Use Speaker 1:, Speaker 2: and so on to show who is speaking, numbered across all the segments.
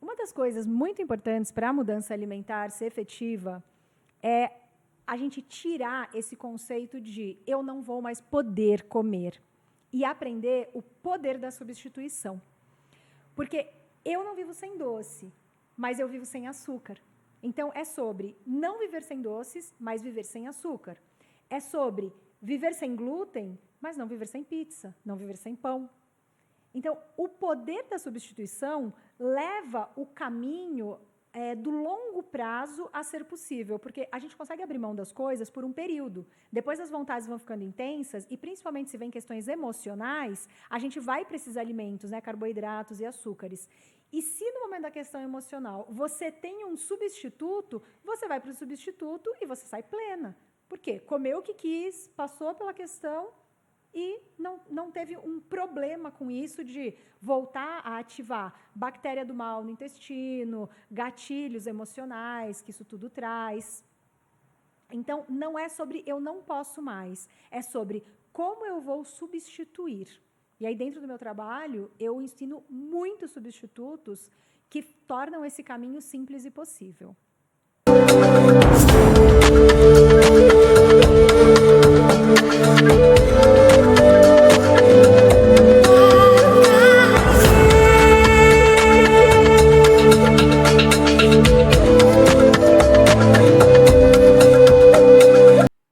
Speaker 1: Uma das coisas muito importantes para a mudança alimentar ser efetiva é a gente tirar esse conceito de eu não vou mais poder comer e aprender o poder da substituição. Porque eu não vivo sem doce, mas eu vivo sem açúcar. Então, é sobre não viver sem doces, mas viver sem açúcar. É sobre viver sem glúten, mas não viver sem pizza, não viver sem pão. Então, o poder da substituição leva o caminho do longo prazo a ser possível, porque a gente consegue abrir mão das coisas por um período. Depois as vontades vão ficando intensas e, principalmente, se vem questões emocionais, a gente vai para esses alimentos, né, carboidratos e açúcares. E se no momento da questão emocional você tem um substituto, você vai para o substituto e você sai plena. Por quê? Comeu o que quis, passou pela questão e não teve um problema com isso de voltar a ativar bactéria do mal no intestino, gatilhos emocionais, que isso tudo traz. Então, não é sobre eu não posso mais, é sobre como eu vou substituir. E aí, dentro do meu trabalho, eu ensino muitos substitutos que tornam esse caminho simples e possível.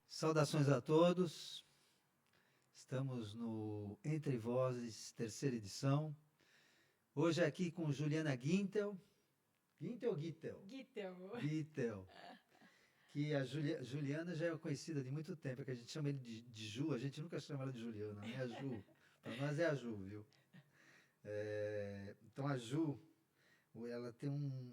Speaker 2: Saudações a todos. Estamos no Entre Vozes, terceira edição. Hoje aqui com Juliana Guintel. Guintel ou Guitel? Guitel. Que a Juliana já é conhecida de muito tempo, que a gente chama ele de Ju, a gente nunca chama ela de Juliana, né? A Ju. Para nós é a Ju, viu? Então a Ju, ela tem uma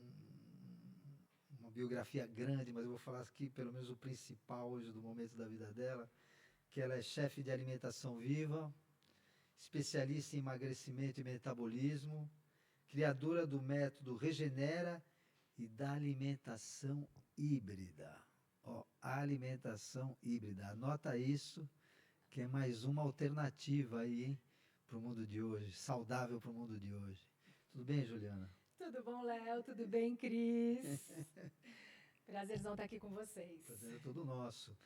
Speaker 2: biografia grande, mas eu vou falar aqui pelo menos o principal hoje do momento da vida dela, que ela é chefe de alimentação viva, especialista em emagrecimento e metabolismo, criadora do método Regenera e da alimentação híbrida. Alimentação híbrida. Anota isso, que é mais uma alternativa aí, hein, para o mundo de hoje, saudável para o mundo de hoje. Tudo bem, Juliana?
Speaker 1: Tudo bom, Léo? Tudo bem, Cris? Prazerzão estar aqui com vocês.
Speaker 2: Prazer é todo nosso.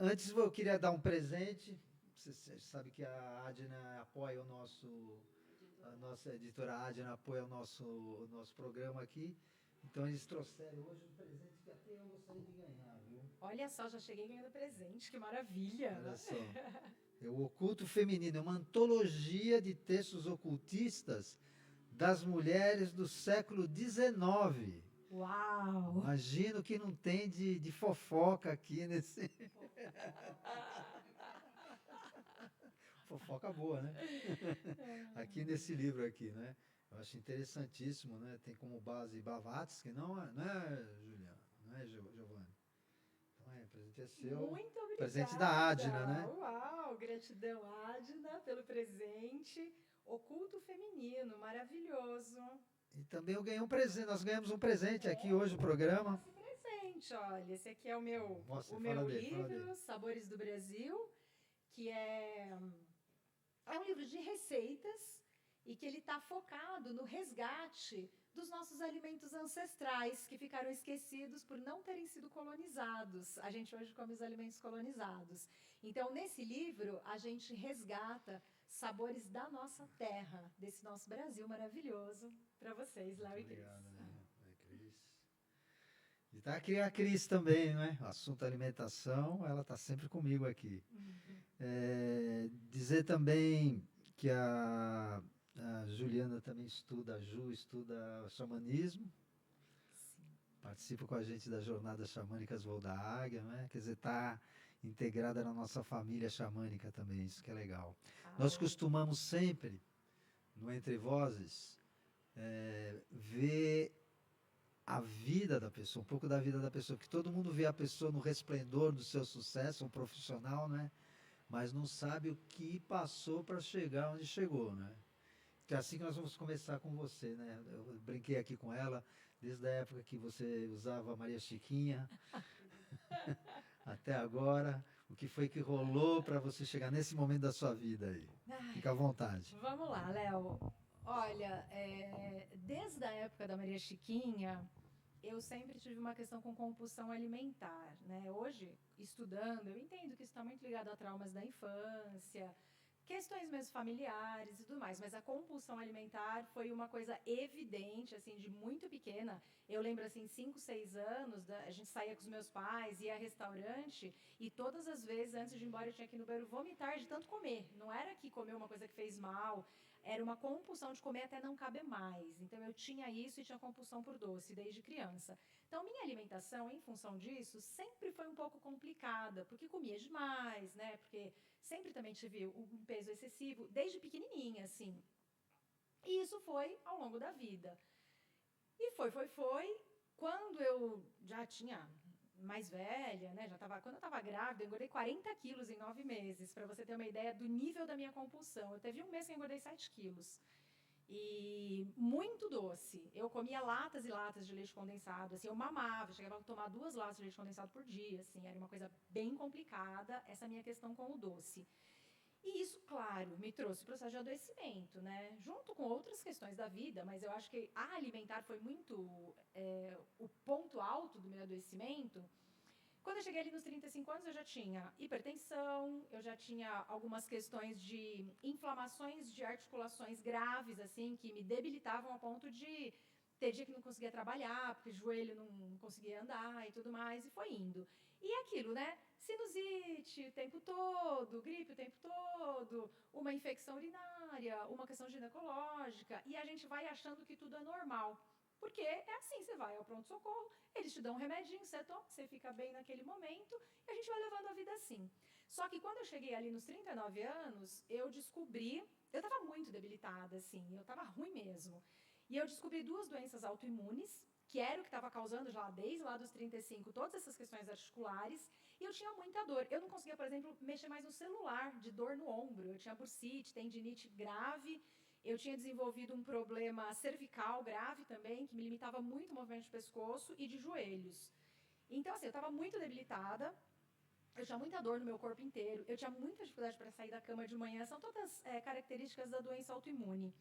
Speaker 2: Antes eu queria dar um presente. Você sabe que a Adna apoia a nossa editora Adna apoia o nosso programa aqui. Então eles trouxeram hoje um presente que até eu gostaria de ganhar, viu?
Speaker 1: Olha só, já cheguei ganhando presente, que maravilha!
Speaker 2: Olha só. É o Oculto Feminino, é uma antologia de textos ocultistas das mulheres do século XIX.
Speaker 1: Uau!
Speaker 2: Imagino que não tem de fofoca aqui nesse... Fofoca boa, né? Aqui nesse livro aqui, né? Eu acho interessantíssimo, né? Tem como base Blavatsky, não é Juliana? Não é, Giovanni? Então o presente é seu.
Speaker 1: Muito obrigada!
Speaker 2: Presente da Adna, né?
Speaker 1: Uau! Gratidão, Adna, pelo presente. Oculto Feminino, maravilhoso.
Speaker 2: E também eu ganhei um presente, nós ganhamos um presente aqui hoje no programa.
Speaker 1: Esse presente, olha, esse aqui é o meu livro, Sabores do Brasil, que é um livro de receitas e que ele está focado no resgate dos nossos alimentos ancestrais que ficaram esquecidos por não terem sido colonizados. A gente hoje come os alimentos colonizados. Então, nesse livro, a gente resgata sabores da nossa terra, desse nosso Brasil maravilhoso, para vocês, Léo e Cris.
Speaker 2: Obrigado, né? Cris. E tá aqui a Cris também, né? O assunto alimentação, ela tá sempre comigo aqui. Dizer também que a Juliana também estuda xamanismo.
Speaker 1: Sim.
Speaker 2: Participa com a gente das jornadas xamânicas Voo da Águia, né? Quer dizer, está integrada na nossa família xamânica também, isso que é legal. Nós costumamos sempre, no Entre Vozes, ver a vida da pessoa, um pouco da vida da pessoa, que todo mundo vê a pessoa no resplendor do seu sucesso, um profissional, né? Mas não sabe o que passou para chegar onde chegou, né? Que é assim que nós vamos começar com você, né? Eu brinquei aqui com ela, desde a época que você usava Maria Chiquinha, até agora, o que foi que rolou para você chegar nesse momento da sua vida aí? Fica à vontade.
Speaker 1: Vamos lá, Léo. Olha, desde a época da Maria Chiquinha, eu sempre tive uma questão com compulsão alimentar, né? Hoje, estudando, eu entendo que isso está muito ligado a traumas da infância, questões mesmo familiares e tudo mais, mas a compulsão alimentar foi uma coisa evidente, assim, de muito pequena. Eu lembro, assim, 5, 6 anos, a gente saía com os meus pais, ia a restaurante, e todas as vezes, antes de ir embora, eu tinha que ir no banheiro vomitar de tanto comer. Não era que comer uma coisa que fez mal, era uma compulsão de comer até não caber mais. Então, eu tinha isso e tinha compulsão por doce desde criança. Então, minha alimentação, em função disso, sempre foi um pouco complicada, porque comia demais, né? Porque sempre também tive um peso excessivo, desde pequenininha, assim. E isso foi ao longo da vida. E foi. Quando eu já tinha mais velha, né? Quando eu estava grávida, eu engordei 40 quilos em 9 meses, para você ter uma ideia do nível da minha compulsão. Eu teve um mês que eu engordei 7 quilos. E muito doce. Eu comia latas e latas de leite condensado, assim, eu mamava, eu chegava a tomar 2 latas de leite condensado por dia, assim, era uma coisa bem complicada, essa minha questão com o doce. E isso, claro, me trouxe o processo de adoecimento, né? Junto com outras questões da vida, mas eu acho que a alimentar foi muito o ponto alto do meu adoecimento. Quando eu cheguei ali nos 35 anos, eu já tinha hipertensão, eu já tinha algumas questões de inflamações de articulações graves, assim, que me debilitavam a ponto de ter dia que não conseguia trabalhar, porque o joelho não conseguia andar e tudo mais, e foi indo. E aquilo, né? Sinusite o tempo todo, gripe o tempo todo, uma infecção urinária, uma questão ginecológica, e a gente vai achando que tudo é normal. Porque é assim, você vai ao pronto-socorro, eles te dão um remedinho, você toma, você fica bem naquele momento, e a gente vai levando a vida assim. Só que quando eu cheguei ali nos 39 anos, eu descobri, eu estava muito debilitada, assim, eu estava ruim mesmo. E eu descobri 2 doenças autoimunes, que era o que estava causando já desde lá dos 35 todas essas questões articulares, e eu tinha muita dor. Eu não conseguia, por exemplo, mexer mais no celular, de dor no ombro. Eu tinha bursite, tendinite grave, eu tinha desenvolvido um problema cervical grave também, que me limitava muito o movimento de pescoço e de joelhos. Então, assim, eu estava muito debilitada, eu tinha muita dor no meu corpo inteiro, eu tinha muita dificuldade para sair da cama de manhã, são todas características da doença autoimune.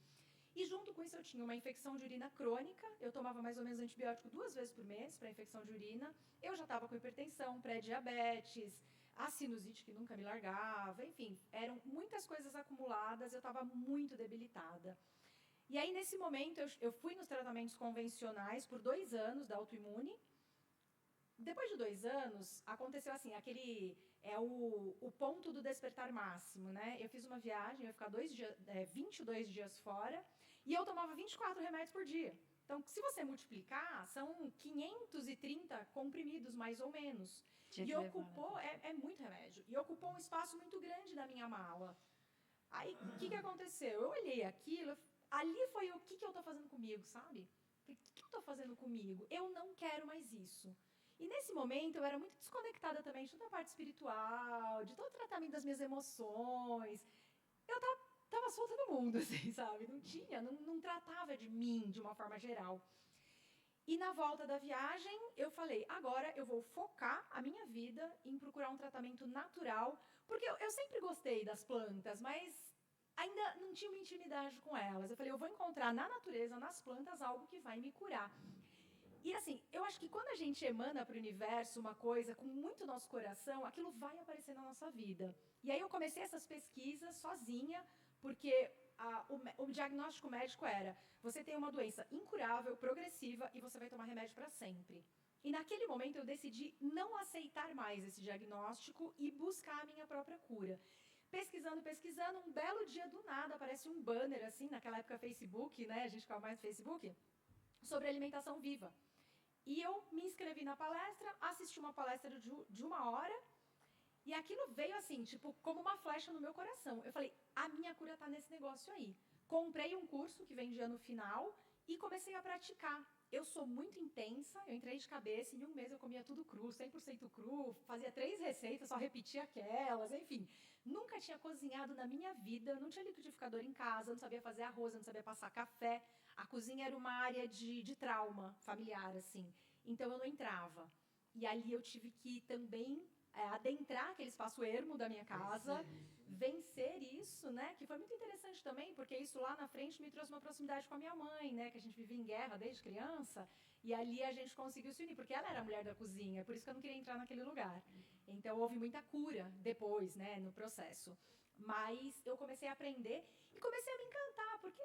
Speaker 1: E junto com isso eu tinha uma infecção de urina crônica, eu tomava mais ou menos antibiótico 2 vezes por mês para infecção de urina, eu já estava com hipertensão, pré-diabetes, a sinusite que nunca me largava, enfim, eram muitas coisas acumuladas, eu estava muito debilitada. E aí, nesse momento, eu fui nos tratamentos convencionais por 2 anos da autoimune. Depois de 2 anos, aconteceu assim, o ponto do despertar máximo, né? Eu fiz uma viagem, eu ia ficar 22 dias fora, e eu tomava 24 remédios por dia. Então, se você multiplicar, são 530 comprimidos, mais ou menos.
Speaker 3: Tinha
Speaker 1: E
Speaker 3: que levar.
Speaker 1: ocupou, é muito remédio, e ocupou um espaço muito grande na minha mala. Aí, o que aconteceu? Eu olhei aquilo, ali foi o que eu estou fazendo comigo, sabe? O que eu estou fazendo comigo? Eu não quero mais isso. E nesse momento eu era muito desconectada também de toda a parte espiritual, de todo o tratamento das minhas emoções. Eu tava solta no mundo, assim, sabe? Não tratava de mim de uma forma geral. E na volta da viagem, eu falei, agora eu vou focar a minha vida em procurar um tratamento natural, porque eu sempre gostei das plantas, mas ainda não tinha uma intimidade com elas. Eu falei, eu vou encontrar na natureza, nas plantas, algo que vai me curar. E assim, eu acho que quando a gente emana para o universo uma coisa com muito nosso coração, aquilo vai aparecer na nossa vida. E aí eu comecei essas pesquisas sozinha, porque o diagnóstico médico era: você tem uma doença incurável, progressiva, e você vai tomar remédio para sempre. E naquele momento eu decidi não aceitar mais esse diagnóstico e buscar a minha própria cura. Pesquisando, um belo dia do nada aparece um banner assim, naquela época Facebook, né? A gente ficava mais no Facebook, sobre alimentação viva. E eu me inscrevi na palestra, assisti uma palestra de 1 hora, e aquilo veio assim, tipo, como uma flecha no meu coração. Eu falei, a minha cura tá nesse negócio aí. Comprei um curso que vendia no final e comecei a praticar. Eu sou muito intensa, eu entrei de cabeça, em um mês eu comia tudo cru, 100% cru, fazia 3 receitas, só repetia aquelas, enfim. Nunca tinha cozinhado na minha vida, não tinha liquidificador em casa, não sabia fazer arroz, não sabia passar café. A cozinha era uma área de trauma familiar, assim. Então eu não entrava. E ali eu tive que também adentrar aquele espaço ermo da minha casa, vencer isso, né? Que foi muito interessante também, porque isso lá na frente me trouxe uma proximidade com a minha mãe, né? Que a gente vivia em guerra desde criança, e ali a gente conseguiu se unir, porque ela era a mulher da cozinha, por isso que eu não queria entrar naquele lugar. Então houve muita cura depois, né? No processo. Mas eu comecei a aprender e comecei a me encantar, porque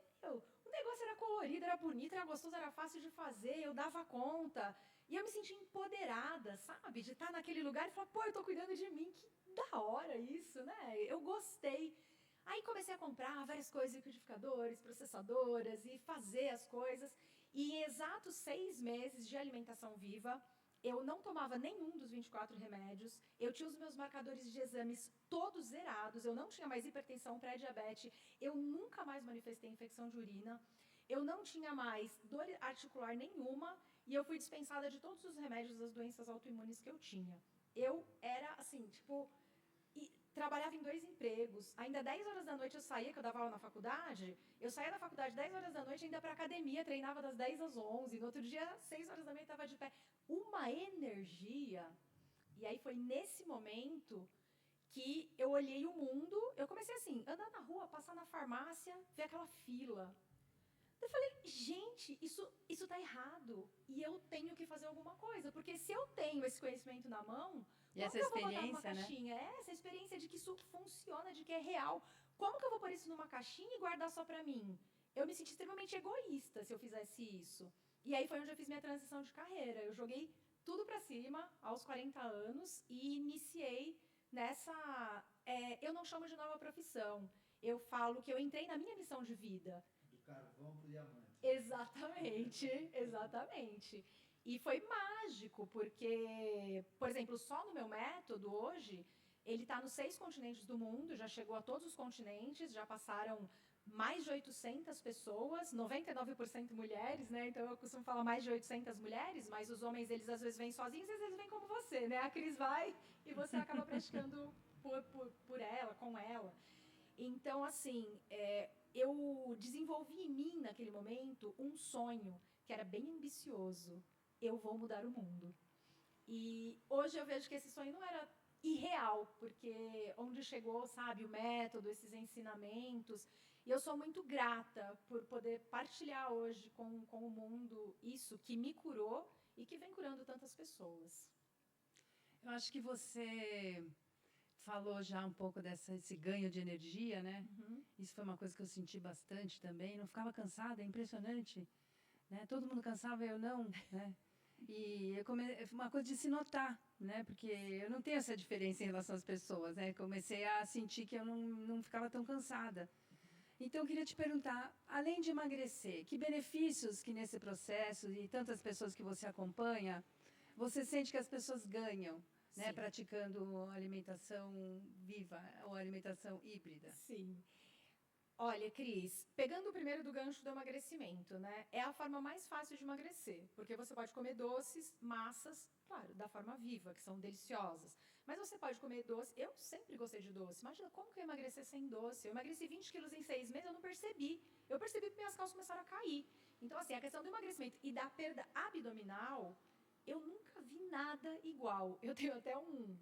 Speaker 1: o negócio era colorido, era bonito, era gostoso, era fácil de fazer, eu dava conta. E eu me senti empoderada, sabe? De estar naquele lugar e falar, pô, eu tô cuidando de mim, que da hora isso, né? Eu gostei. Aí comecei a comprar várias coisas, liquidificadores, processadoras e fazer as coisas. E em exatos 6 meses de alimentação viva, eu não tomava nenhum dos 24 remédios, eu tinha os meus marcadores de exames todos zerados, eu não tinha mais hipertensão, pré-diabetes, eu nunca mais manifestei infecção de urina, eu não tinha mais dor articular nenhuma e eu fui dispensada de todos os remédios das doenças autoimunes que eu tinha. Eu era assim, tipo, trabalhava em 2 empregos. Ainda 10 horas da noite eu saía, que eu dava aula na faculdade. Eu saía da faculdade 10 horas da noite, ainda para academia, treinava das 10 às 11. No outro dia, 6 horas da manhã, estava de pé. Uma energia. E aí foi nesse momento que eu olhei o mundo. Eu comecei assim, andar na rua, passar na farmácia, ver aquela fila. Eu falei, gente, isso tá errado. E eu tenho que fazer alguma coisa. Porque se eu tenho esse conhecimento na mão,
Speaker 3: E
Speaker 1: como
Speaker 3: essa
Speaker 1: que eu vou botar numa
Speaker 3: experiência, né?
Speaker 1: caixinha? Essa experiência de que isso funciona, de que é real. Como que eu vou pôr isso numa caixinha e guardar só pra mim? Eu me senti extremamente egoísta se eu fizesse isso. E aí foi onde eu fiz minha transição de carreira. Eu joguei tudo pra cima, aos 40 anos, e iniciei nessa... eu não chamo de nova profissão. Eu falo que eu entrei na minha missão de vida.
Speaker 2: Do carvão pro diamante.
Speaker 1: Exatamente, exatamente. E foi mágico, porque, por exemplo, só no meu método hoje, ele está nos 6 continentes do mundo, já chegou a todos os continentes, já passaram mais de 800 pessoas, 99% mulheres, né? Então eu costumo falar mais de 800 mulheres, mas os homens, eles às vezes vêm sozinhos, às vezes vêm como você, né? A Cris vai e você acaba praticando por ela, com ela. Então, assim, eu desenvolvi em mim, naquele momento, um sonho que era bem ambicioso. Eu vou mudar o mundo. E hoje eu vejo que esse sonho não era irreal, porque onde chegou, sabe, o método, esses ensinamentos. E eu sou muito grata por poder partilhar hoje com o mundo isso que me curou e que vem curando tantas pessoas.
Speaker 3: Eu acho que você falou já um pouco desse ganho de energia, né?
Speaker 1: Uhum.
Speaker 3: Isso foi uma coisa que eu senti bastante também. Não ficava cansada, é impressionante. Né? Todo mundo cansava, eu não, né? E uma coisa de se notar, né? Porque eu não tenho essa diferença em relação às pessoas, né? Comecei a sentir que eu não ficava tão cansada. Então, eu queria te perguntar, além de emagrecer, que benefícios que nesse processo e tantas pessoas que você acompanha, você sente que as pessoas ganham, né? Praticando alimentação viva ou alimentação híbrida?
Speaker 1: Sim. Olha, Cris, pegando o primeiro do gancho do emagrecimento, né? É a forma mais fácil de emagrecer, porque você pode comer doces, massas, claro, da forma viva, que são deliciosas. Mas você pode comer doce. Eu sempre gostei de doce. Imagina como que eu ia emagrecer sem doce. Eu emagreci 20 quilos em 6 meses, eu não percebi. Eu percebi que minhas calças começaram a cair. Então, assim, a questão do emagrecimento e da perda abdominal, eu nunca vi nada igual. Eu tenho até um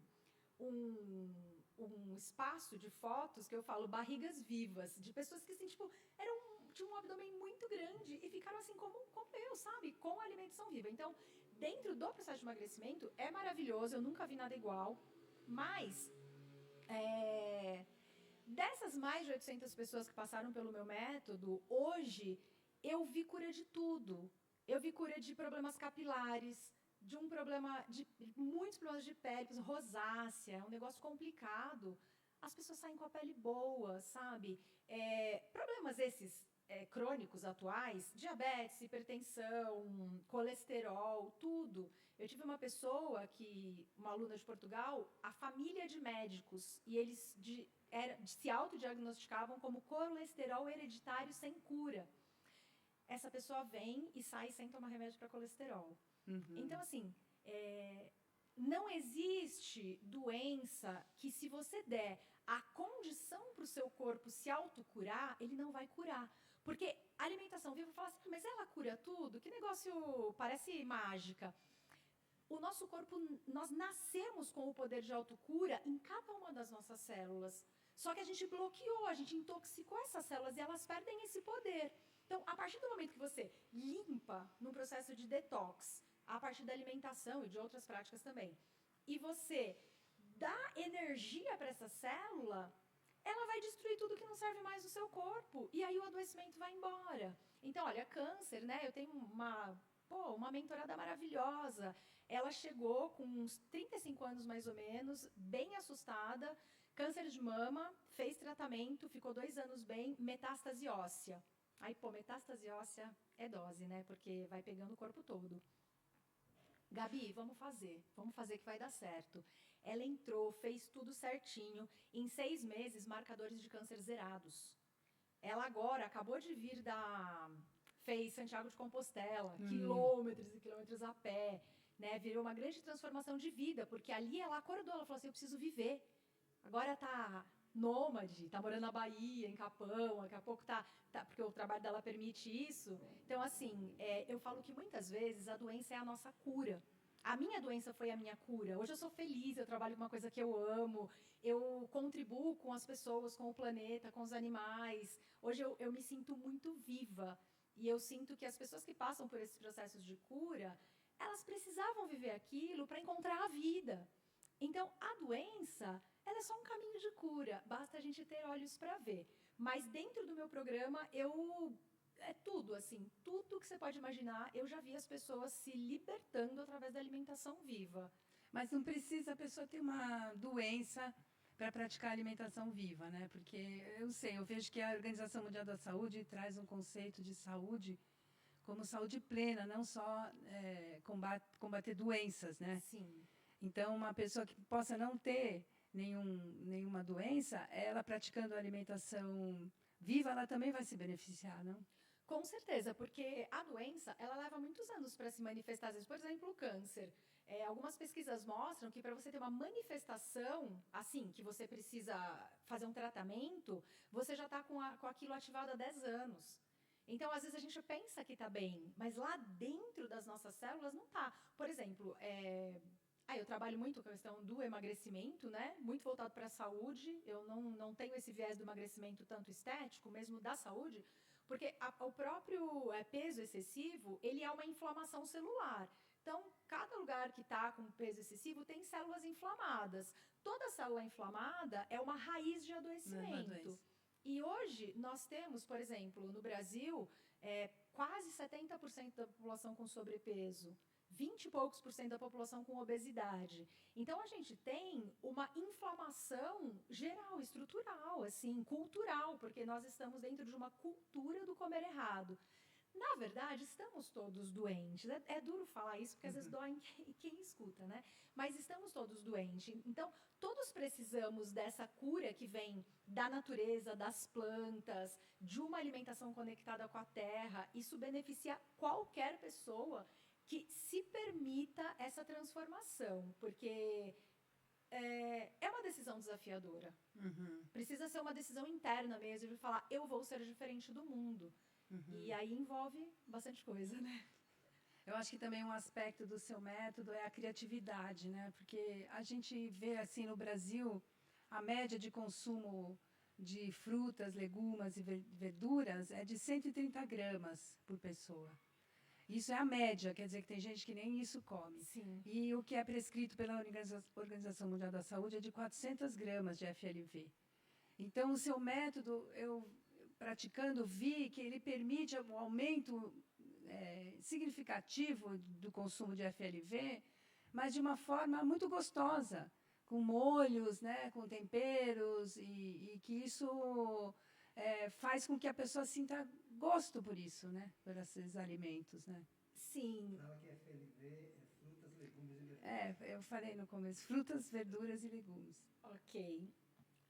Speaker 1: espaço de fotos que eu falo barrigas vivas, de pessoas que assim, tipo, tinham um abdômen muito grande e ficaram assim como eu, sabe? Com a alimentação viva. Então, dentro do processo de emagrecimento, é maravilhoso, eu nunca vi nada igual, mas dessas mais de 800 pessoas que passaram pelo meu método, hoje eu vi cura de tudo. Eu vi cura de problemas capilares, de muitos problemas de pele, rosácea, um negócio complicado. As pessoas saem com a pele boa, sabe? Problemas esses crônicos atuais, diabetes, hipertensão, colesterol, tudo. Eu tive uma pessoa uma aluna de Portugal, a família de médicos, e eles se autodiagnosticavam como colesterol hereditário sem cura. Essa pessoa vem e sai sem tomar remédio para colesterol.
Speaker 3: Uhum.
Speaker 1: Então, assim, não existe doença que, se você der a condição para o seu corpo se autocurar, ele não vai curar. Porque a alimentação viva fala assim, mas ela cura tudo? Que negócio, parece mágica. o nosso corpo, nós nascemos com o poder de autocura em cada uma das nossas células. Só que a gente bloqueou, a gente intoxicou essas células e elas perdem esse poder. Então, a partir do momento que você limpa num processo de detox, a partir da alimentação e de outras práticas também, e você dá energia para essa célula, ela vai destruir tudo que não serve mais no seu corpo. E aí o adoecimento vai embora. Então, olha, câncer, né? Eu tenho uma mentorada maravilhosa. Ela chegou com uns 35 anos mais ou menos, bem assustada, câncer de mama, fez tratamento, ficou 2 anos bem, metástase óssea. Aí, metástase óssea é dose, né? Porque vai pegando o corpo todo. Gabi, vamos fazer que vai dar certo. Ela entrou, fez tudo certinho. Em 6 meses, marcadores de câncer zerados. Ela agora acabou de vir fez Santiago de Compostela, quilômetros e quilômetros a pé, né? Virou uma grande transformação de vida, porque ali ela acordou, ela falou assim, eu preciso viver. Agora tá nômade, tá morando na Bahia, em Capão, daqui a pouco porque o trabalho dela permite isso. Então, assim, eu falo que muitas vezes a doença é a nossa cura. A minha doença foi a minha cura. Hoje eu sou feliz, eu trabalho com uma coisa que eu amo, eu contribuo com as pessoas, com o planeta, com os animais. Hoje eu me sinto muito viva. E eu sinto que as pessoas que passam por esses processos de cura, elas precisavam viver aquilo para encontrar a vida. Então, a doença, ela é só um caminho de cura. Basta a gente ter olhos para ver. Mas dentro do meu programa, é tudo, assim, tudo que você pode imaginar, eu já vi as pessoas se libertando através da alimentação viva.
Speaker 3: Mas não precisa a pessoa ter uma doença para praticar alimentação viva, né? Porque eu vejo que a Organização Mundial da Saúde traz um conceito de saúde como saúde plena, não só combater doenças, né?
Speaker 1: Sim.
Speaker 3: Então, uma pessoa que possa não ter nenhuma doença, ela praticando alimentação viva, ela também vai se beneficiar, não?
Speaker 1: Com certeza, porque a doença, ela leva muitos anos para se manifestar. Às vezes, por exemplo, o câncer. Algumas pesquisas mostram que para você ter uma manifestação, assim, que você precisa fazer um tratamento, você já está com aquilo ativado há 10 anos. Então, às vezes, a gente pensa que está bem, mas lá dentro das nossas células não está. Por exemplo, eu trabalho muito com a questão do emagrecimento, né? Muito voltado para a saúde. Eu não tenho esse viés do emagrecimento tanto estético, mesmo da saúde, porque o próprio peso excessivo, ele é uma inflamação celular. Então, cada lugar que está com peso excessivo tem células inflamadas. Toda célula inflamada é uma raiz de adoecimento. E hoje nós temos, por exemplo, no Brasil, quase 70% da população com sobrepeso. 20 e poucos por cento da população com obesidade. Então, a gente tem uma inflamação geral, estrutural, assim, cultural, porque nós estamos dentro de uma cultura do comer errado. Na verdade, estamos todos doentes. É duro falar isso, porque às vezes dói em quem escuta, né? Mas estamos todos doentes. Então, todos precisamos dessa cura que vem da natureza, das plantas, de uma alimentação conectada com a terra. Isso beneficia qualquer pessoa que se permita essa transformação, porque é uma decisão desafiadora. Precisa ser uma decisão interna mesmo, de falar, eu vou ser diferente do mundo. E aí envolve bastante coisa, né?
Speaker 3: Eu acho que também um aspecto do seu método é a criatividade, né? Porque a gente vê, assim, no Brasil, a média de consumo de frutas, legumes e verduras é de 130 gramas por pessoa. Isso é a média, quer dizer que tem gente que nem isso come.
Speaker 1: Sim.
Speaker 3: E o que é prescrito pela Organização Mundial da Saúde é de 400 gramas de FLV. Então, o seu método, eu praticando, vi que ele permite um aumento significativo do consumo de FLV, mas de uma forma muito gostosa, com molhos, né, com temperos, e que isso faz com que a pessoa sinta gosto por isso, né, por esses alimentos, né?
Speaker 1: Sim.
Speaker 2: Fala que FLV é frutas, legumes e verduras.
Speaker 3: Eu falei no começo, frutas, verduras e legumes.
Speaker 1: Ok.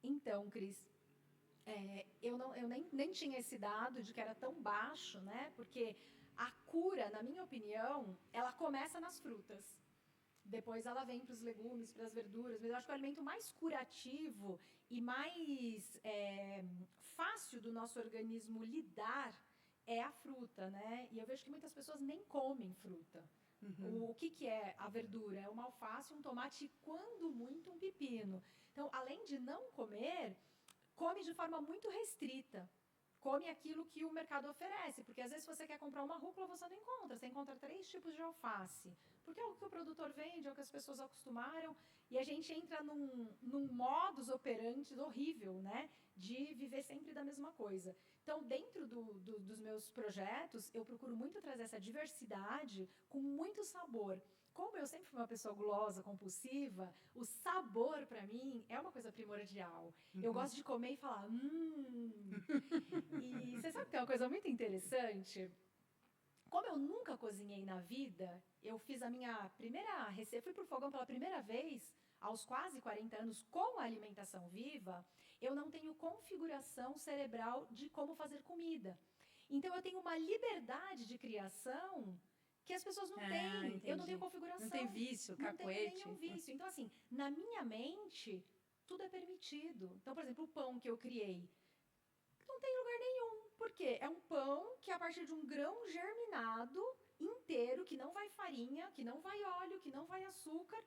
Speaker 1: Então, Cris, eu nem tinha esse dado de que era tão baixo, né? Porque a cura, na minha opinião, ela começa nas frutas. Depois ela vem para os legumes, para as verduras. Mas eu acho que o alimento mais curativo e mais fácil do nosso organismo lidar é a fruta, né? E eu vejo que muitas pessoas nem comem fruta. O que é a verdura? É uma alface, um tomate e, quando muito, um pepino. Então, além de não comer, come de forma muito restrita. Come aquilo que o mercado oferece, porque às vezes você quer comprar uma rúcula, você não encontra. Você encontra 3 tipos de alface, porque é o que o produtor vende, é o que as pessoas acostumaram, e a gente entra num modus operandi horrível, né, de viver sempre da mesma coisa. Então, dentro dos meus projetos, eu procuro muito trazer essa diversidade com muito sabor. Como eu sempre fui uma pessoa gulosa, compulsiva, o sabor, para mim, é uma coisa primordial. Eu gosto de comer e falar, E você sabe que é uma coisa muito interessante? Como eu nunca cozinhei na vida, eu fiz a minha primeira receita, fui pro fogão pela primeira vez, aos quase 40 anos, com a alimentação viva, eu não tenho configuração cerebral de como fazer comida. Então, eu tenho uma liberdade de criação que as pessoas não têm.
Speaker 3: Entendi.
Speaker 1: Eu não tenho configuração.
Speaker 3: Não tem vício, cacuete.
Speaker 1: Não tenho nenhum vício. Então, assim, na minha mente, tudo é permitido. Então, por exemplo, o pão que eu criei, não tem lugar nenhum. Por quê? É um pão que é a partir de um grão germinado inteiro, que não vai farinha, que não vai óleo, que não vai açúcar.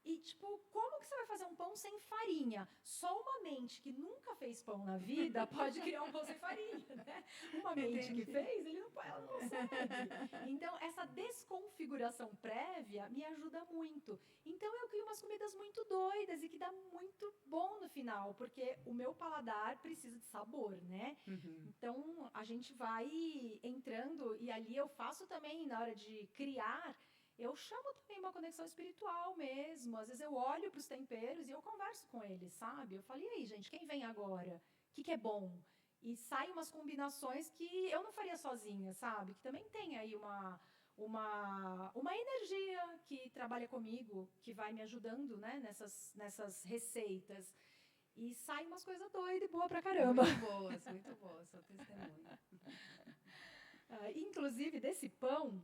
Speaker 1: E, tipo, como que você vai fazer um pão sem farinha? Só uma mente que nunca fez pão na vida pode criar um pão sem farinha, né? Uma mente que fez, ela não consegue. Então, essa desconfiguração prévia me ajuda muito. Então, eu crio umas comidas muito doidas e que dá muito bom no final, porque o meu paladar precisa de sabor, né? Então, a gente vai entrando, e ali eu faço também, na hora de criar, eu chamo também uma conexão espiritual mesmo. Às vezes eu olho para os temperos e eu converso com eles, sabe? Eu falo, e aí, gente, quem vem agora? O que é bom? E saem umas combinações que eu não faria sozinha, sabe? Que também tem aí uma energia que trabalha comigo, que vai me ajudando, né? Nessas receitas. E saem umas coisas doidas e boas pra caramba.
Speaker 3: Muito boas, sou testemunha.
Speaker 1: Inclusive, desse pão,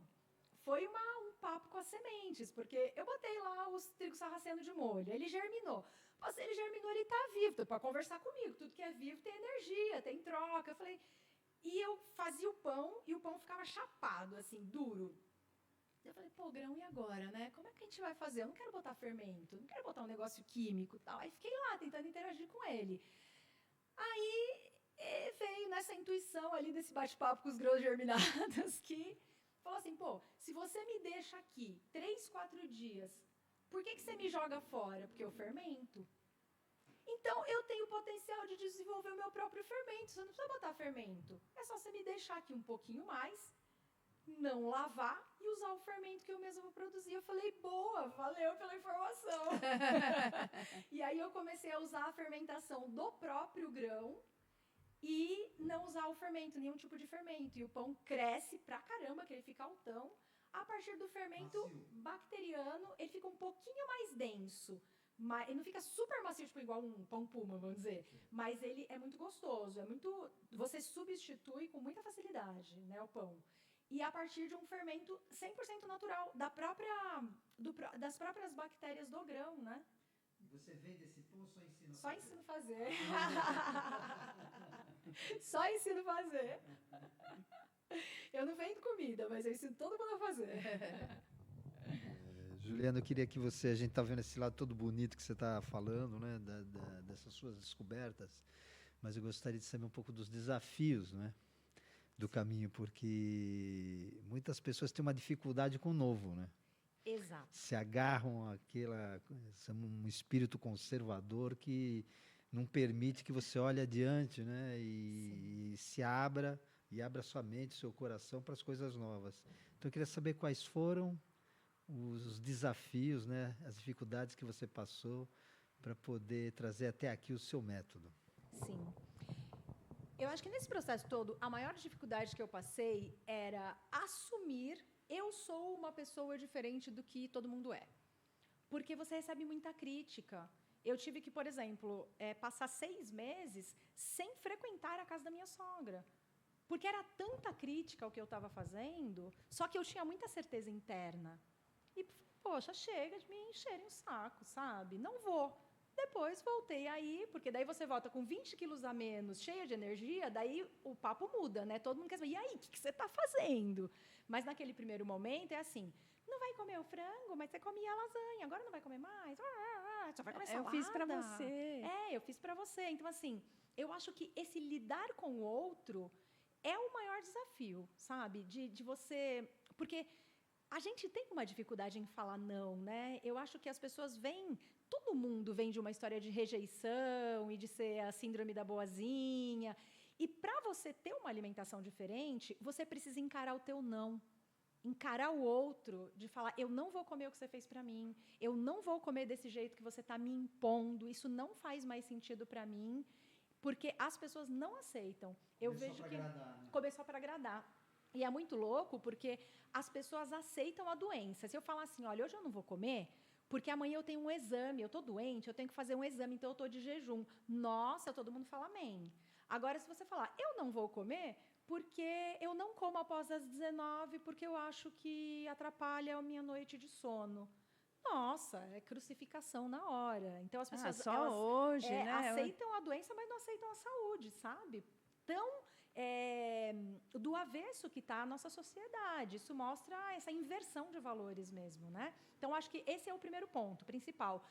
Speaker 1: foi um papo com as sementes, porque eu botei lá os trigos sarraceno de molho, ele germinou. Mas ele germinou, ele tá vivo, para conversar comigo. Tudo que é vivo tem energia, tem troca. Eu falei, e eu fazia o pão, e o pão ficava chapado, assim, duro. Eu falei, pô, grão, e agora, né? Como é que a gente vai fazer? Eu não quero botar fermento, não quero botar um negócio químico e tal. Aí fiquei lá, tentando interagir com ele. Aí veio nessa intuição ali, desse bate-papo com os grãos germinados, que falou assim, pô, se você me deixa aqui 3, 4 dias, por que você me joga fora? Porque eu fermento. Então, eu tenho o potencial de desenvolver o meu próprio fermento. Você não precisa botar fermento. É só você me deixar aqui um pouquinho mais, não lavar e usar o fermento que eu mesma vou produzir. Eu falei, boa, valeu pela informação. E aí eu comecei a usar a fermentação do próprio grão e não usar o fermento, nenhum tipo de fermento. E o pão cresce pra caramba, que ele fica altão. A partir do fermento bacteriano, ele fica um pouquinho mais denso. Mas ele não fica super macio, tipo igual um pão puma, vamos dizer. Mas ele é muito gostoso, você substitui com muita facilidade, né, o pão. E a partir de um fermento 100% natural, das próprias bactérias do grão, né?
Speaker 2: Você vende esse pão ou só ensina?
Speaker 1: Só ensino a fazer. Só ensino a fazer. Eu não vendo comida, mas eu ensino todo mundo a fazer.
Speaker 2: Juliana, eu queria que a gente está vendo esse lado todo bonito que você está falando, né, dessas suas descobertas, mas eu gostaria de saber um pouco dos desafios, né, do caminho, porque muitas pessoas têm uma dificuldade com o novo, né?
Speaker 1: Exato.
Speaker 2: Se agarram um espírito conservador que não permite que você olhe adiante, né, e se abra sua mente, seu coração para as coisas novas. Então eu queria saber quais foram os desafios, né, as dificuldades que você passou para poder trazer até aqui o seu método.
Speaker 1: Sim. Eu acho que nesse processo todo, a maior dificuldade que eu passei era assumir eu sou uma pessoa diferente do que todo mundo é. Porque você recebe muita crítica. Eu tive que, por exemplo, passar 6 meses sem frequentar a casa da minha sogra. Porque era tanta crítica ao que eu estava fazendo, só que eu tinha muita certeza interna. E, poxa, chega de me encherem o saco, sabe? Não vou. Depois voltei aí, porque daí você volta com 20 quilos a menos, cheia de energia, daí o papo muda, né? Todo mundo quer saber, e aí, o que você está fazendo? Mas naquele primeiro momento é assim, não vai comer o frango, mas você comia a lasanha, agora não vai comer mais, só vai comer salada.
Speaker 3: Eu fiz para você.
Speaker 1: Eu fiz para você. Então, assim, eu acho que esse lidar com o outro é o maior desafio, sabe? De você... Porque a gente tem uma dificuldade em falar não, né? Eu acho que as pessoas vêm... Todo mundo vem de uma história de rejeição e de ser a síndrome da boazinha. E para você ter uma alimentação diferente, você precisa encarar o teu não. Encarar o outro, de falar, eu não vou comer o que você fez para mim, eu não vou comer desse jeito que você está me impondo, isso não faz mais sentido para mim, porque as pessoas não aceitam. Eu vejo que começou para agradar. E é muito louco, porque as pessoas aceitam a doença. Se eu falar assim, olha, hoje eu não vou comer, porque amanhã eu tenho um exame, eu estou doente, eu tenho que fazer um exame, então eu estou de jejum. Nossa, todo mundo fala amém. Agora, se você falar, eu não vou comer, porque eu não como após as 19, porque eu acho que atrapalha a minha noite de sono. Nossa, é crucificação na hora. Então, as pessoas
Speaker 3: só elas, hoje, né?
Speaker 1: aceitam a doença, mas não aceitam a saúde, sabe? Então, do avesso que está a nossa sociedade. Isso mostra essa inversão de valores mesmo, né? Então, acho que esse é o primeiro ponto principal.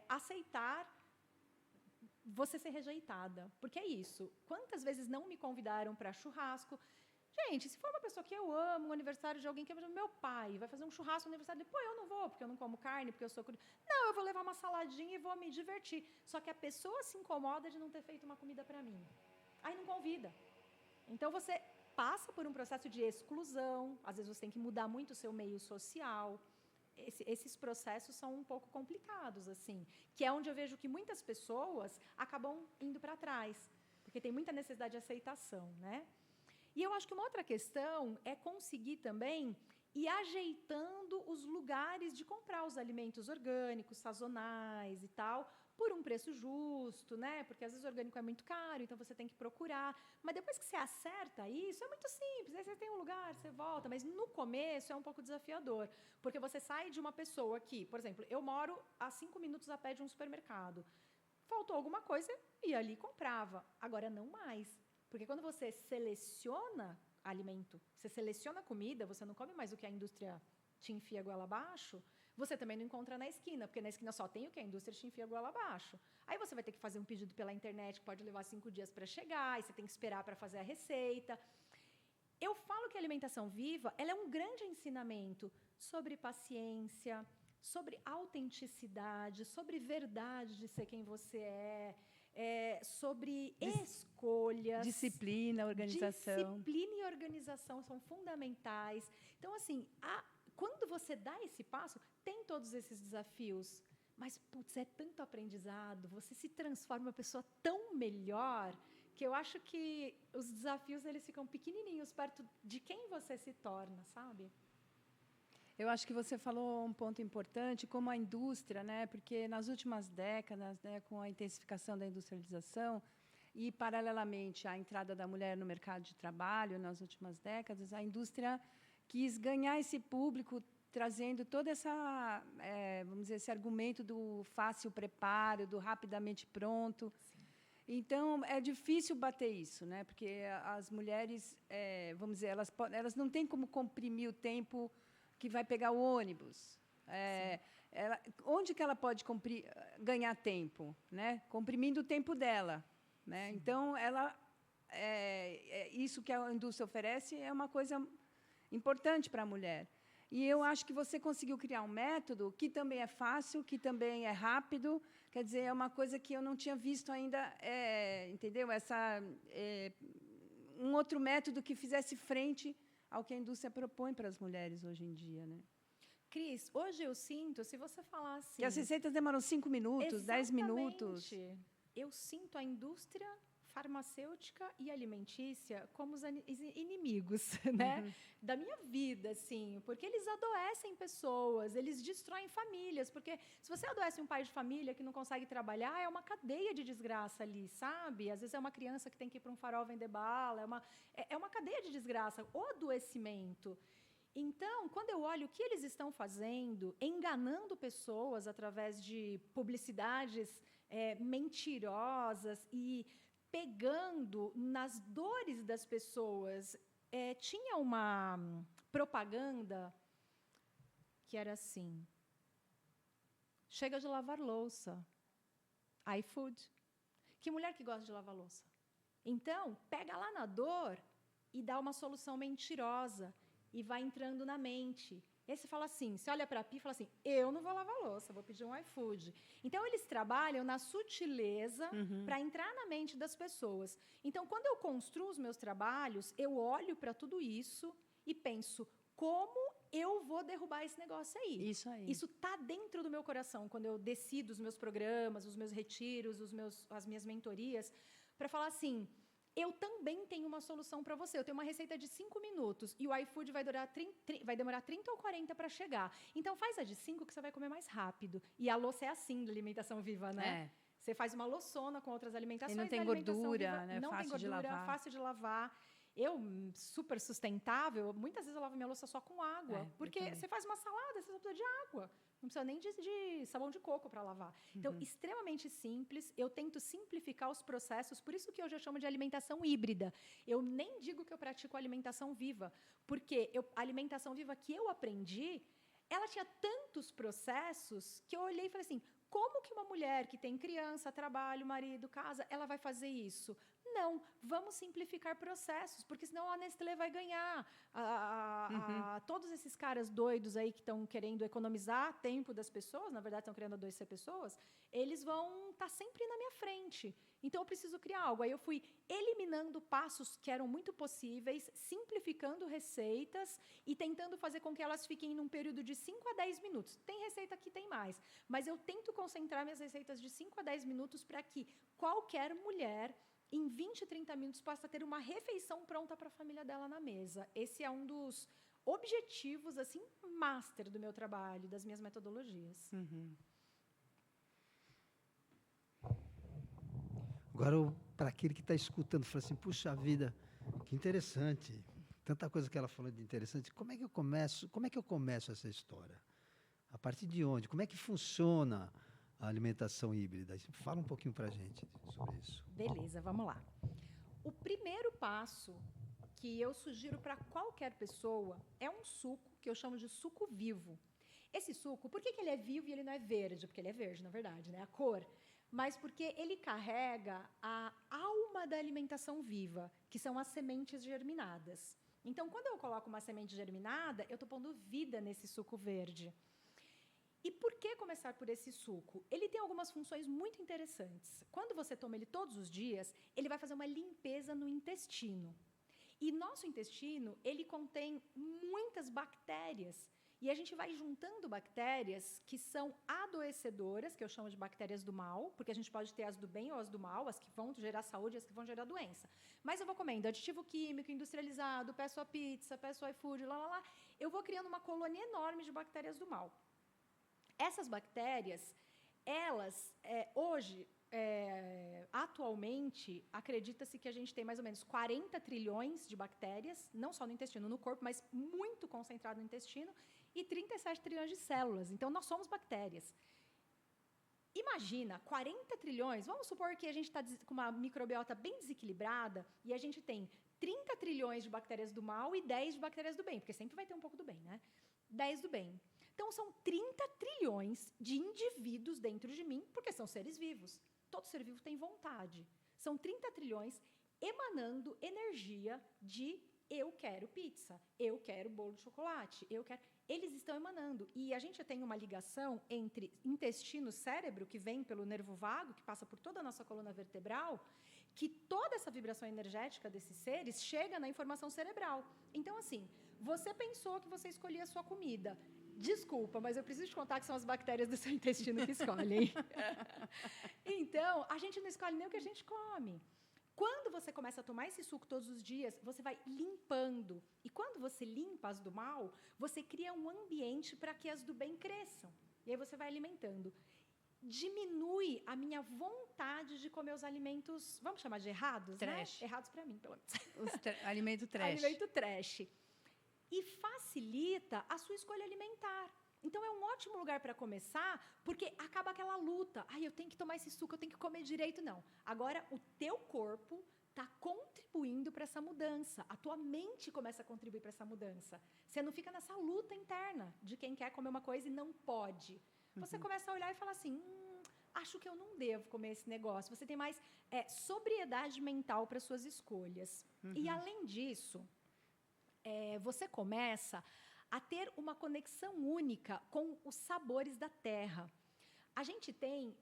Speaker 1: Aceitar você ser rejeitada. Porque é isso. Quantas vezes não me convidaram para churrasco? Gente, se for uma pessoa que eu amo, um aniversário de alguém que é meu pai, vai fazer um churrasco no aniversário dele, eu não vou, porque eu não como carne, porque eu sou... Não, eu vou levar uma saladinha e vou me divertir. Só que a pessoa se incomoda de não ter feito uma comida para mim. Aí não convida. Então, você passa por um processo de exclusão, às vezes você tem que mudar muito o seu meio social. Esses processos são um pouco complicados, assim, que é onde eu vejo que muitas pessoas acabam indo para trás, porque tem muita necessidade de aceitação, né? E eu acho que uma outra questão é conseguir também ir ajeitando os lugares de comprar os alimentos orgânicos, sazonais e tal, por um preço justo, né? Porque às vezes o orgânico é muito caro, então você tem que procurar. Mas depois que você acerta isso, é muito simples. Aí você tem um lugar, você volta. Mas no começo é um pouco desafiador, porque você sai de uma pessoa que, por exemplo, eu moro a 5 minutos a pé de um supermercado. Faltou alguma coisa, ia ali e comprava. Agora, não mais. Porque quando você seleciona alimento, você seleciona comida, você não come mais o que a indústria te enfia a goela abaixo, você também não encontra na esquina, porque na esquina só tem o que a indústria te enfia a goela abaixo. Aí você vai ter que fazer um pedido pela internet, que pode levar 5 dias para chegar, aí você tem que esperar para fazer a receita. Eu falo que a alimentação viva, ela é um grande ensinamento sobre paciência, sobre autenticidade, sobre verdade de ser quem você sobre escolhas.
Speaker 3: Disciplina, organização.
Speaker 1: Disciplina e organização são fundamentais. Então, assim, quando você dá esse passo, tem todos esses desafios, mas, putz, é tanto aprendizado, você se transforma em uma pessoa tão melhor, que eu acho que os desafios eles ficam pequenininhos perto de quem você se torna, sabe?
Speaker 3: Eu acho que você falou um ponto importante, como a indústria, né? Porque nas últimas décadas, né, com a intensificação da industrialização e, paralelamente, a entrada da mulher no mercado de trabalho, nas últimas décadas, a indústria quis ganhar esse público, trazendo toda essa, vamos dizer, esse argumento do fácil preparo, do rapidamente pronto. Sim. Então, é difícil bater isso, né? Porque as mulheres, vamos dizer, elas não têm como comprimir o tempo que vai pegar o ônibus. Onde que ela pode ganhar tempo? Né? Comprimindo o tempo dela. Né? Então, isso que a indústria oferece é uma coisa importante para a mulher. E eu acho que você conseguiu criar um método que também é fácil, que também é rápido. Quer dizer, é uma coisa que eu não tinha visto ainda, entendeu? Um outro método que fizesse frente ao que a indústria propõe para as mulheres hoje em dia, né?
Speaker 1: Cris, hoje eu sinto, se você falar assim...
Speaker 3: Que as receitas demoram 5 minutos, 10 minutos.
Speaker 1: Eu sinto a indústria farmacêutica e alimentícia como os inimigos, né? Uhum. Da minha vida, assim, porque eles adoecem pessoas, eles destroem famílias, porque se você adoece um pai de família que não consegue trabalhar, é uma cadeia de desgraça ali, sabe? Às vezes é uma criança que tem que ir para um farol vender bala, é uma cadeia de desgraça, o adoecimento. Então, quando eu olho o que eles estão fazendo, enganando pessoas através de publicidades mentirosas e pegando nas dores das pessoas. Tinha uma propaganda que era assim: chega de lavar louça, iFood. Que mulher que gosta de lavar louça? Então, pega lá na dor e dá uma solução mentirosa e vai entrando na mente. E aí você fala assim, você olha para a Pi e fala assim, eu não vou lavar louça, vou pedir um iFood. Então, eles trabalham na sutileza para entrar na mente das pessoas. Então, quando eu construo os meus trabalhos, eu olho para tudo isso e penso, como eu vou derrubar esse negócio aí?
Speaker 3: Isso aí.
Speaker 1: Isso está dentro do meu coração, quando eu decido os meus programas, os meus retiros, as minhas mentorias, para falar assim, eu também tenho uma solução para você. Eu tenho uma receita de 5 minutos e o iFood vai demorar 30 ou 40 para chegar. Então, faz a de 5 que você vai comer mais rápido. E a louça é assim, da alimentação viva, né? Você faz uma louçona com outras alimentações.
Speaker 3: E não tem gordura,
Speaker 1: viva,
Speaker 3: né?
Speaker 1: Não
Speaker 3: fácil
Speaker 1: tem gordura,
Speaker 3: de lavar.
Speaker 1: Fácil de lavar. Eu, super sustentável, muitas vezes eu lavo minha louça só com água. Porque você faz uma salada, você só precisa de água. Não precisa nem de sabão de coco para lavar. Então, extremamente simples. Eu tento simplificar os processos. Por isso que eu já chamo de alimentação híbrida. Eu nem digo que eu pratico alimentação viva. Porque a alimentação viva que eu aprendi, ela tinha tantos processos que eu olhei e falei assim, como que uma mulher que tem criança, trabalho, marido, casa, ela vai fazer isso? Não, vamos simplificar processos, porque senão a Nestlé vai ganhar. Todos esses caras doidos aí que estão querendo economizar tempo das pessoas, na verdade estão querendo adoecer pessoas, eles vão estar sempre na minha frente. Então, eu preciso criar algo. Aí eu fui eliminando passos que eram muito possíveis, simplificando receitas e tentando fazer com que elas fiquem num período de 5 a 10 minutos. Tem receita que tem mais, mas eu tento concentrar minhas receitas de 5 a 10 minutos para que qualquer mulher, em 20, 30 minutos, possa ter uma refeição pronta para a família dela na mesa. Esse é um dos objetivos, assim, master do meu trabalho, das minhas metodologias.
Speaker 2: Agora, para aquele que está escutando, fala assim, puxa vida, que interessante. Tanta coisa que ela falou de interessante. Como é que eu começo essa história? A partir de onde? Como é que funciona a alimentação híbrida? Fala um pouquinho para a gente sobre isso.
Speaker 1: Beleza, vamos lá. O primeiro passo que eu sugiro para qualquer pessoa é um suco que eu chamo de suco vivo. Esse suco, por que ele é vivo e ele não é verde? Porque ele é verde, na verdade, né? A cor. Mas porque ele carrega a alma da alimentação viva, que são as sementes germinadas. Então, quando eu coloco uma semente germinada, eu estou pondo vida nesse suco verde. E por que começar por esse suco? Ele tem algumas funções muito interessantes. Quando você toma ele todos os dias, ele vai fazer uma limpeza no intestino. E nosso intestino, ele contém muitas bactérias. E a gente vai juntando bactérias que são adoecedoras, que eu chamo de bactérias do mal, porque a gente pode ter as do bem ou as do mal, as que vão gerar saúde e as que vão gerar doença. Mas eu vou comendo aditivo químico, industrializado, peço a pizza, peço o iFood, eu vou criando uma colônia enorme de bactérias do mal. Essas bactérias, elas, hoje, atualmente, acredita-se que a gente tem mais ou menos 40 trilhões de bactérias, não só no intestino, no corpo, mas muito concentrado no intestino, e 37 trilhões de células. Então, nós somos bactérias. Imagina, 40 trilhões, vamos supor que a gente está com uma microbiota bem desequilibrada e a gente tem 30 trilhões de bactérias do mal e 10 de bactérias do bem, porque sempre vai ter um pouco do bem, né? 10 do bem. Então, são 30 trilhões de indivíduos dentro de mim, porque são seres vivos. Todo ser vivo tem vontade. São 30 trilhões emanando energia de eu quero pizza, eu quero bolo de chocolate, eu quero... Eles estão emanando. E a gente tem uma ligação entre intestino-cérebro, que vem pelo nervo vago, que passa por toda a nossa coluna vertebral, que toda essa vibração energética desses seres chega na informação cerebral. Então, assim, você pensou que você escolhia a sua comida. Desculpa, mas eu preciso te contar que são as bactérias do seu intestino que escolhem. Então, a gente não escolhe nem o que a gente come. Quando você começa a tomar esse suco todos os dias, você vai limpando. E quando você limpa as do mal, você cria um ambiente para que as do bem cresçam. E aí você vai alimentando. Diminui a minha vontade de comer os alimentos, vamos chamar de errados,
Speaker 3: trash,
Speaker 1: né? Errados para mim, pelo menos.
Speaker 3: Alimento trash.
Speaker 1: Alimento trash. e facilita a sua escolha alimentar. Então, é um ótimo lugar para começar, porque acaba aquela luta. Ai, eu tenho que tomar esse suco, eu tenho que comer direito. Não. Agora, o teu corpo está contribuindo para essa mudança. A tua mente começa a contribuir para essa mudança. Você não fica nessa luta interna de quem quer comer uma coisa e não pode. Você começa a olhar e falar assim, acho que eu não devo comer esse negócio. Você tem mais sobriedade mental para suas escolhas. E, além disso, você começa a ter uma conexão única com os sabores da terra. A gente tem,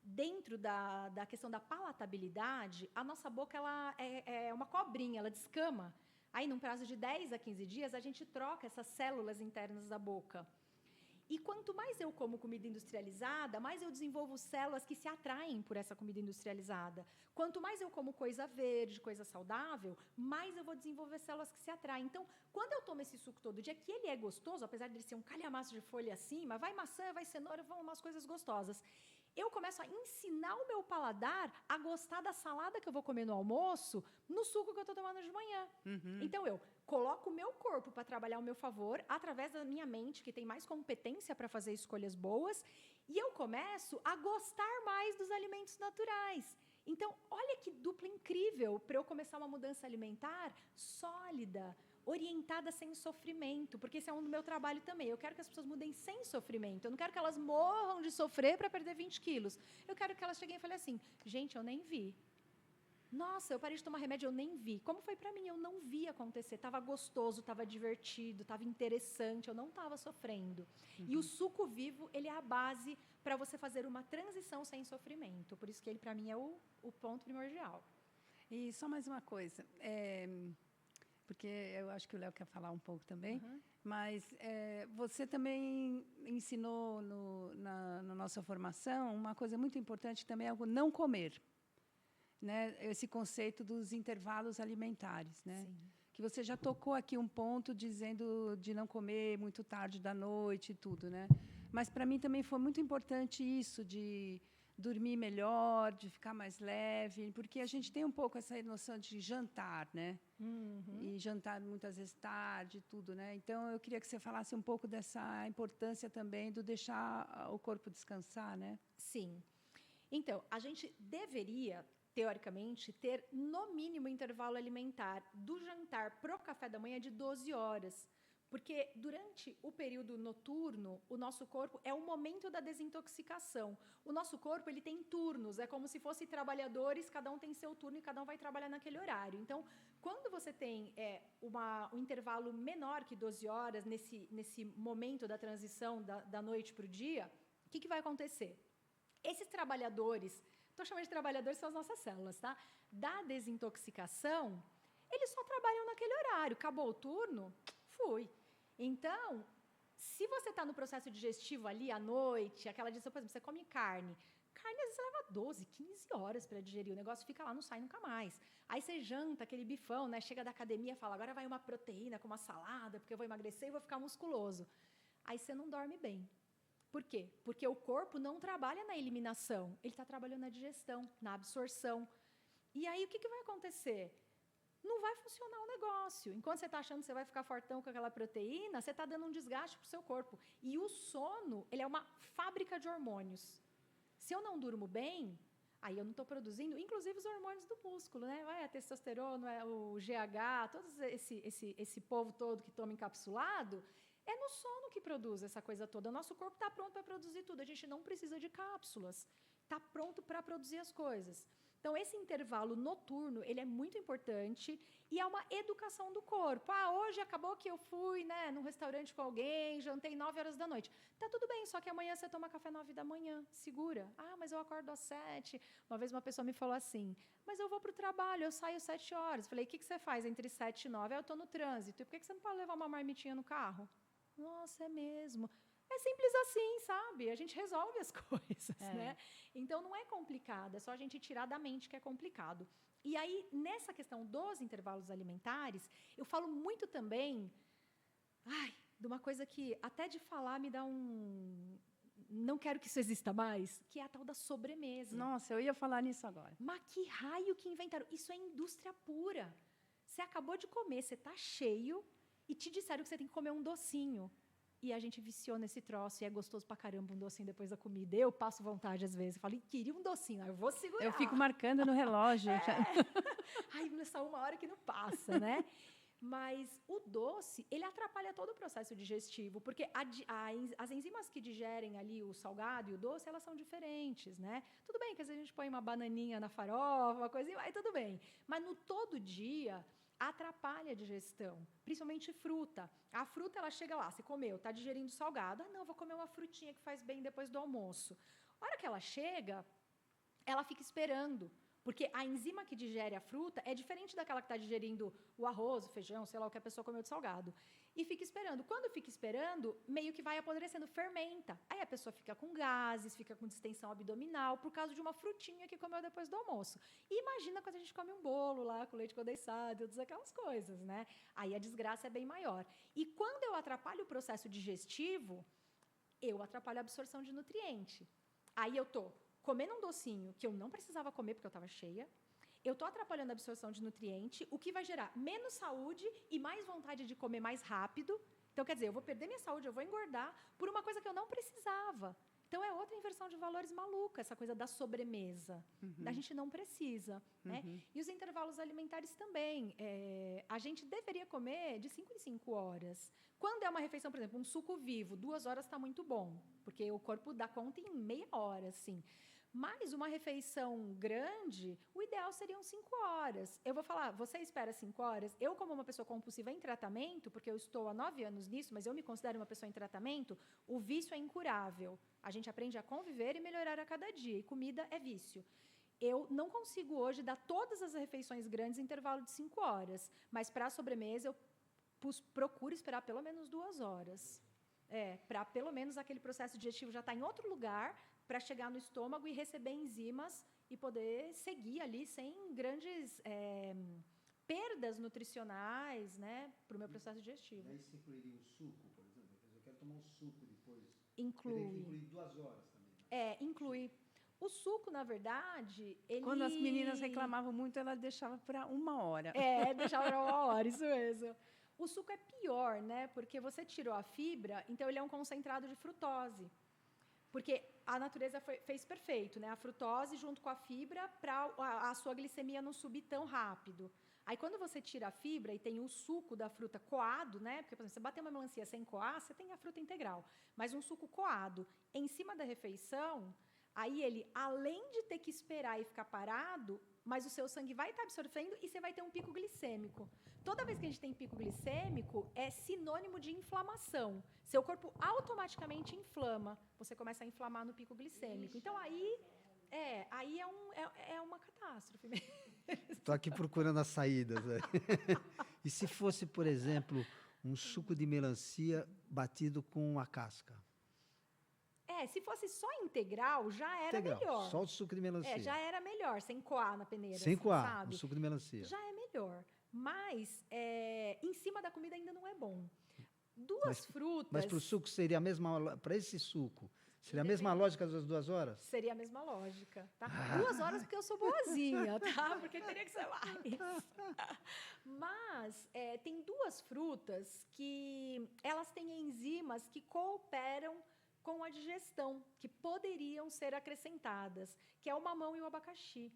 Speaker 1: dentro da questão da palatabilidade, a nossa boca ela é uma cobrinha, ela descama. Aí, num prazo de 10 a 15 dias, a gente troca essas células internas da boca. E quanto mais eu como comida industrializada, mais eu desenvolvo células que se atraem por essa comida industrializada. Quanto mais eu como coisa verde, coisa saudável, mais eu vou desenvolver células que se atraem. Então, quando eu tomo esse suco todo dia, que ele é gostoso, apesar de ele ser um calhamaço de folha acima, vai maçã, vai cenoura, vão umas coisas gostosas. Eu começo a ensinar o meu paladar a gostar da salada que eu vou comer no almoço, no suco que eu estou tomando de manhã. Então, eu coloco o meu corpo para trabalhar ao meu favor, através da minha mente, que tem mais competência para fazer escolhas boas, e eu começo a gostar mais dos alimentos naturais. Então, olha que dupla incrível para eu começar uma mudança alimentar sólida, orientada sem sofrimento, porque esse é um do meu trabalho também. Eu quero que as pessoas mudem sem sofrimento. Eu não quero que elas morram de sofrer para perder 20 quilos. Eu quero que elas cheguem e falem assim, gente, eu nem vi. Nossa, eu parei de tomar remédio, eu nem vi. Como foi para mim? Eu não vi acontecer. Estava gostoso, estava divertido, estava interessante, eu não estava sofrendo. E o suco vivo, ele é a base para você fazer uma transição sem sofrimento. Por isso que ele, para mim, é o ponto primordial.
Speaker 3: E só mais uma coisa, porque eu acho que o Léo quer falar um pouco também, mas você também ensinou na nossa formação uma coisa muito importante também, é o não comer. Né, esse conceito dos intervalos alimentares, né?
Speaker 1: Sim.
Speaker 3: Que você já tocou aqui um ponto dizendo de não comer muito tarde da noite e tudo, né? Mas para mim também foi muito importante isso de dormir melhor, de ficar mais leve, porque a gente tem um pouco essa noção de jantar, né? E jantar muitas vezes tarde, tudo, né? Então eu queria que você falasse um pouco dessa importância também do deixar o corpo descansar, né?
Speaker 1: Sim. Então, a gente deveria, teoricamente, ter, no mínimo, intervalo alimentar do jantar para o café da manhã de 12 horas. Porque, durante o período noturno, o nosso corpo é o momento da desintoxicação. O nosso corpo ele tem turnos, é como se fossem trabalhadores, cada um tem seu turno e cada um vai trabalhar naquele horário. Então, quando você tem um intervalo menor que 12 horas, nesse momento da transição da noite para o dia, o que vai acontecer? Esses trabalhadores, estou chamando de trabalhadores, são as nossas células, tá? Da desintoxicação, eles só trabalham naquele horário. Acabou o turno, fui. Então, se você está no processo digestivo ali à noite, aquela digestão, por exemplo, você come carne. Carne, às vezes, leva 12, 15 horas para digerir. O negócio fica lá, não sai nunca mais. Aí você janta aquele bifão, né? Chega da academia e fala, agora vai uma proteína com uma salada, porque eu vou emagrecer e vou ficar musculoso. Aí você não dorme bem. Por quê? Porque o corpo não trabalha na eliminação, ele está trabalhando na digestão, na absorção. E aí, o que vai acontecer? Não vai funcionar o negócio. Enquanto você está achando que você vai ficar fortão com aquela proteína, você está dando um desgaste para o seu corpo. E o sono, ele é uma fábrica de hormônios. Se eu não durmo bem, aí eu não estou produzindo, inclusive os hormônios do músculo, né? A testosterona, o GH, todo esse povo todo que toma encapsulado, é no sono que produz essa coisa toda. O nosso corpo está pronto para produzir tudo. A gente não precisa de cápsulas. Está pronto para produzir as coisas. Então, esse intervalo noturno, ele é muito importante e é uma educação do corpo. Hoje acabou que eu fui, né, num restaurante com alguém, jantei 9 horas da noite. Tá tudo bem, só que amanhã você toma café 9 da manhã, segura. Mas eu acordo às 7. Uma vez uma pessoa me falou assim, mas eu vou para o trabalho, eu saio às 7 horas. Falei, o que você faz entre 7 e 9? Eu estou no trânsito. E por que você não pode levar uma marmitinha no carro? Nossa, é mesmo. É simples assim, sabe? A gente resolve as coisas, né? Então, não é complicado, é só a gente tirar da mente que é complicado. E aí, nessa questão dos intervalos alimentares, eu falo muito também, de uma coisa que até de falar me dá um... Não quero que isso exista mais, que é a tal da sobremesa.
Speaker 3: Nossa, eu ia falar nisso agora.
Speaker 1: Mas que raio que inventaram? Isso é indústria pura. Você acabou de comer, você está cheio, e te disseram que você tem que comer um docinho. E a gente viciou nesse troço, e é gostoso pra caramba um docinho depois da comida. Eu passo vontade às vezes, eu falo, queria um docinho, eu vou segurar.
Speaker 3: Eu fico marcando no relógio.
Speaker 1: Ai, nessa uma hora que não passa, né? Mas o doce, ele atrapalha todo o processo digestivo, porque as enzimas que digerem ali o salgado e o doce, elas são diferentes, né? Tudo bem que às vezes a gente põe uma bananinha na farofa, uma coisinha, aí tudo bem. Mas no todo dia, atrapalha a digestão, principalmente fruta. A fruta, ela chega lá, você comeu, está digerindo salgado. Ah, não, vou comer uma frutinha que faz bem depois do almoço. A hora que ela chega, ela fica esperando. Porque a enzima que digere a fruta é diferente daquela que está digerindo o arroz, o feijão, sei lá o que a pessoa comeu de salgado. E fica esperando. Quando fica esperando, meio que vai apodrecendo, fermenta. Aí a pessoa fica com gases, fica com distensão abdominal, por causa de uma frutinha que comeu depois do almoço. E imagina quando a gente come um bolo lá, com leite condensado, todas aquelas coisas, né? Aí a desgraça é bem maior. E quando eu atrapalho o processo digestivo, eu atrapalho a absorção de nutriente. Aí eu estou comendo um docinho que eu não precisava comer porque eu estava cheia, eu estou atrapalhando a absorção de nutriente, o que vai gerar menos saúde e mais vontade de comer mais rápido. Então, quer dizer, eu vou perder minha saúde, eu vou engordar por uma coisa que eu não precisava. Então, é outra inversão de valores maluca, essa coisa da sobremesa. A gente não precisa. Né? E os intervalos alimentares também. A gente deveria comer de 5 em 5 horas. Quando é uma refeição, por exemplo, um suco vivo, 2 horas está muito bom, porque o corpo dá conta em meia hora, assim. Mas uma refeição grande, o ideal seriam 5 horas. Eu vou falar, você espera 5 horas? Eu, como uma pessoa compulsiva em tratamento, porque eu estou há 9 anos nisso, mas eu me considero uma pessoa em tratamento, o vício é incurável. A gente aprende a conviver e melhorar a cada dia, e comida é vício. Eu não consigo hoje dar todas as refeições grandes em intervalo de 5 horas, mas para a sobremesa eu procuro esperar pelo menos 2 horas. Para pelo menos aquele processo digestivo já estar em outro lugar, para chegar no estômago e receber enzimas e poder seguir ali sem grandes perdas nutricionais, né, para o meu processo digestivo.
Speaker 2: Daí você incluiria um suco, por exemplo? Eu quero tomar um suco depois.
Speaker 1: Inclui.
Speaker 2: Teria que incluir 2 horas também. Né?
Speaker 1: Inclui. O suco, na verdade, ele...
Speaker 3: Quando as meninas reclamavam muito, ela deixava para 1 hora.
Speaker 1: Deixava para 1 hora, isso mesmo. O suco é pior, né, porque você tirou a fibra, então ele é um concentrado de frutose. Porque a natureza fez perfeito, né? A frutose junto com a fibra para a sua glicemia não subir tão rápido. Aí, quando você tira a fibra e tem o suco da fruta coado, né? Porque, por exemplo, você bater uma melancia sem coar, você tem a fruta integral. Mas um suco coado em cima da refeição, aí ele, além de ter que esperar e ficar parado, mas o seu sangue vai estar absorvendo e você vai ter um pico glicêmico. Toda vez que a gente tem pico glicêmico, é sinônimo de inflamação. Seu corpo automaticamente inflama. Você começa a inflamar no pico glicêmico. Então, aí é uma catástrofe mesmo.
Speaker 2: Estou aqui procurando as saídas. Né? E se fosse, por exemplo, um suco de melancia batido com a casca?
Speaker 1: Se fosse só integral, já era melhor.
Speaker 2: Só o suco de melancia.
Speaker 1: Já era melhor, sem coar na peneira.
Speaker 2: Sem coar,
Speaker 1: sabe?
Speaker 2: o suco de melancia.
Speaker 1: Já é melhor. Mas, em cima da comida ainda não é bom. Duas frutas...
Speaker 2: Mas para o suco seria a mesma... Para esse suco, seria a mesma lógica das 2 horas?
Speaker 1: Seria a mesma lógica. Tá? 2 horas porque eu sou boazinha, tá? Porque teria que ser mais. Mas tem 2 frutas que elas têm enzimas que cooperam com a digestão, que poderiam ser acrescentadas, que é o mamão e o abacaxi.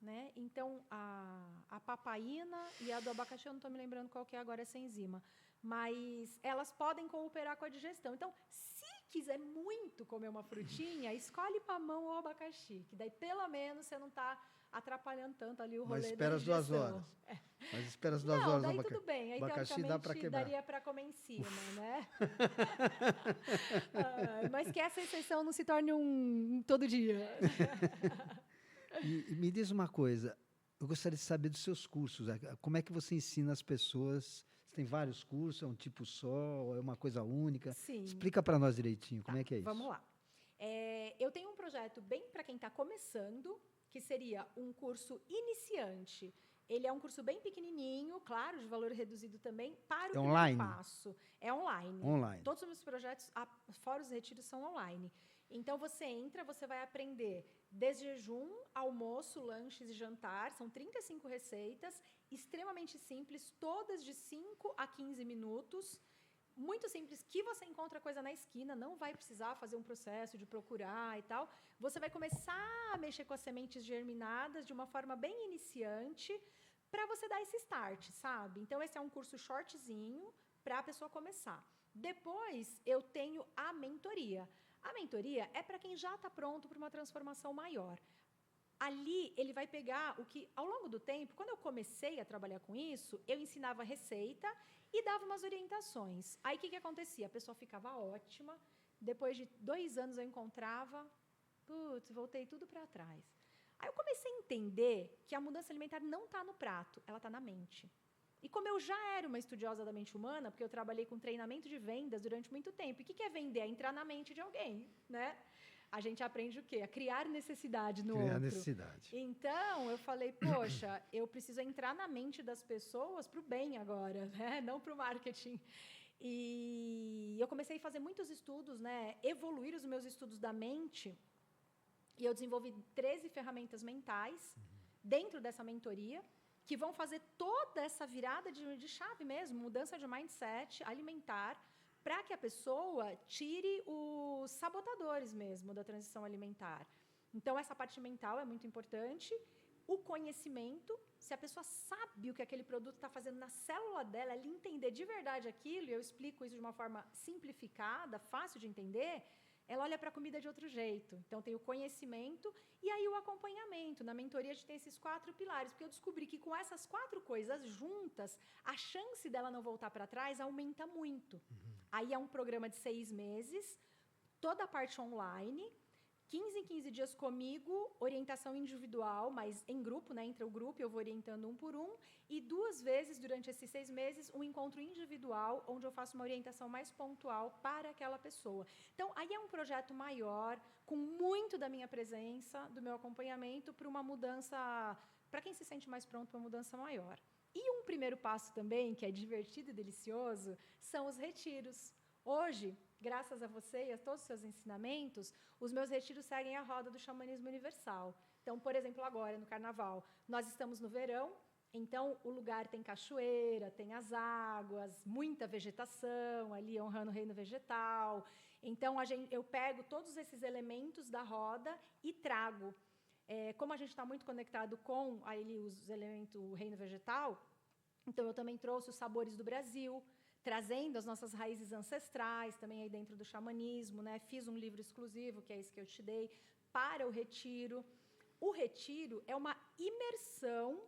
Speaker 1: Né? Então, a papaína e a do abacaxi, eu não estou me lembrando qual que é agora essa enzima, mas elas podem cooperar com a digestão. Então, se quiser muito comer uma frutinha, escolhe mamão ou abacaxi, que daí, pelo menos, você não está atrapalhando tanto ali o rolê da digestão.
Speaker 2: Mas espera as 2 horas. Mas espera as 2 horas.
Speaker 1: Daí tudo bem. Aí,
Speaker 2: abacaxi dá para quebrar.
Speaker 1: Daria para comer em cima, né? Mas que essa exceção não se torne um todo dia.
Speaker 2: E me diz uma coisa, eu gostaria de saber dos seus cursos. Como é que você ensina as pessoas? Você tem vários cursos, é um tipo só, é uma coisa única?
Speaker 1: Sim.
Speaker 2: Explica para nós direitinho como é que é isso.
Speaker 1: Vamos lá. Eu tenho um projeto bem para quem está começando, que seria um curso iniciante Ele é um curso bem pequenininho, claro, de valor reduzido também, para o primeiro
Speaker 2: online?
Speaker 1: passo. É online.
Speaker 2: Online.
Speaker 1: Todos os meus projetos, fora os retiros, são online. Então, você entra, você vai aprender desde jejum, almoço, lanches e jantar. São 35 receitas, extremamente simples, todas de 5 a 15 minutos. Muito simples, que você encontra coisa na esquina, não vai precisar fazer um processo de procurar e tal. Você vai começar a mexer com as sementes germinadas de uma forma bem iniciante, para você dar esse start, sabe? Então, esse é um curso shortzinho para a pessoa começar. Depois, eu tenho a mentoria. A mentoria é para quem já está pronto para uma transformação maior. Ali, ele vai pegar o que, ao longo do tempo, quando eu comecei a trabalhar com isso, eu ensinava receita e dava umas orientações. Aí, o que acontecia? A pessoa ficava ótima. Depois de 2 anos, eu encontrava, voltei tudo para trás. Aí, eu comecei a entender que a mudança alimentar não está no prato, ela está na mente. E como eu já era uma estudiosa da mente humana, porque eu trabalhei com treinamento de vendas durante muito tempo, e o que é vender? É entrar na mente de alguém, né? A gente aprende o quê? A criar necessidade no outro.
Speaker 2: Criar necessidade.
Speaker 1: Então, eu falei, poxa, eu preciso entrar na mente das pessoas para o bem agora, né? Não para o marketing. E eu comecei a fazer muitos estudos, né? Evoluir os meus estudos da mente. E eu desenvolvi 13 ferramentas mentais dentro dessa mentoria, que vão fazer toda essa virada de chave mesmo, mudança de mindset alimentar, para que a pessoa tire os sabotadores mesmo da transição alimentar. Então, essa parte mental é muito importante. O conhecimento, se a pessoa sabe o que aquele produto está fazendo na célula dela, ela entender de verdade aquilo, e eu explico isso de uma forma simplificada, fácil de entender, ela olha para a comida de outro jeito. Então, tem o conhecimento e aí o acompanhamento. Na mentoria, a gente tem esses 4 pilares, porque eu descobri que com essas 4 coisas juntas, a chance dela não voltar para trás aumenta muito. Aí é um programa de 6 meses, toda a parte online, 15 em 15 dias comigo, orientação individual, mas em grupo, né? Entra o grupo, eu vou orientando um por um, e 2 vezes durante esses 6 meses, um encontro individual, onde eu faço uma orientação mais pontual para aquela pessoa. Então, aí é um projeto maior, com muito da minha presença, do meu acompanhamento, para uma mudança, para quem se sente mais pronto para uma mudança maior. E um primeiro passo também, que é divertido e delicioso, são os retiros. Hoje, graças a você e a todos os seus ensinamentos, os meus retiros seguem a roda do xamanismo universal. Então, por exemplo, agora, no Carnaval, nós estamos no verão, então o lugar tem cachoeira, tem as águas, muita vegetação, ali honrando o reino vegetal. Então, eu pego todos esses elementos da roda e trago. Como a gente está muito conectado com os elementos, o reino vegetal, então eu também trouxe os sabores do Brasil, trazendo as nossas raízes ancestrais, também aí dentro do xamanismo, né? Fiz um livro exclusivo, que é esse que eu te dei, para o retiro. O retiro é uma imersão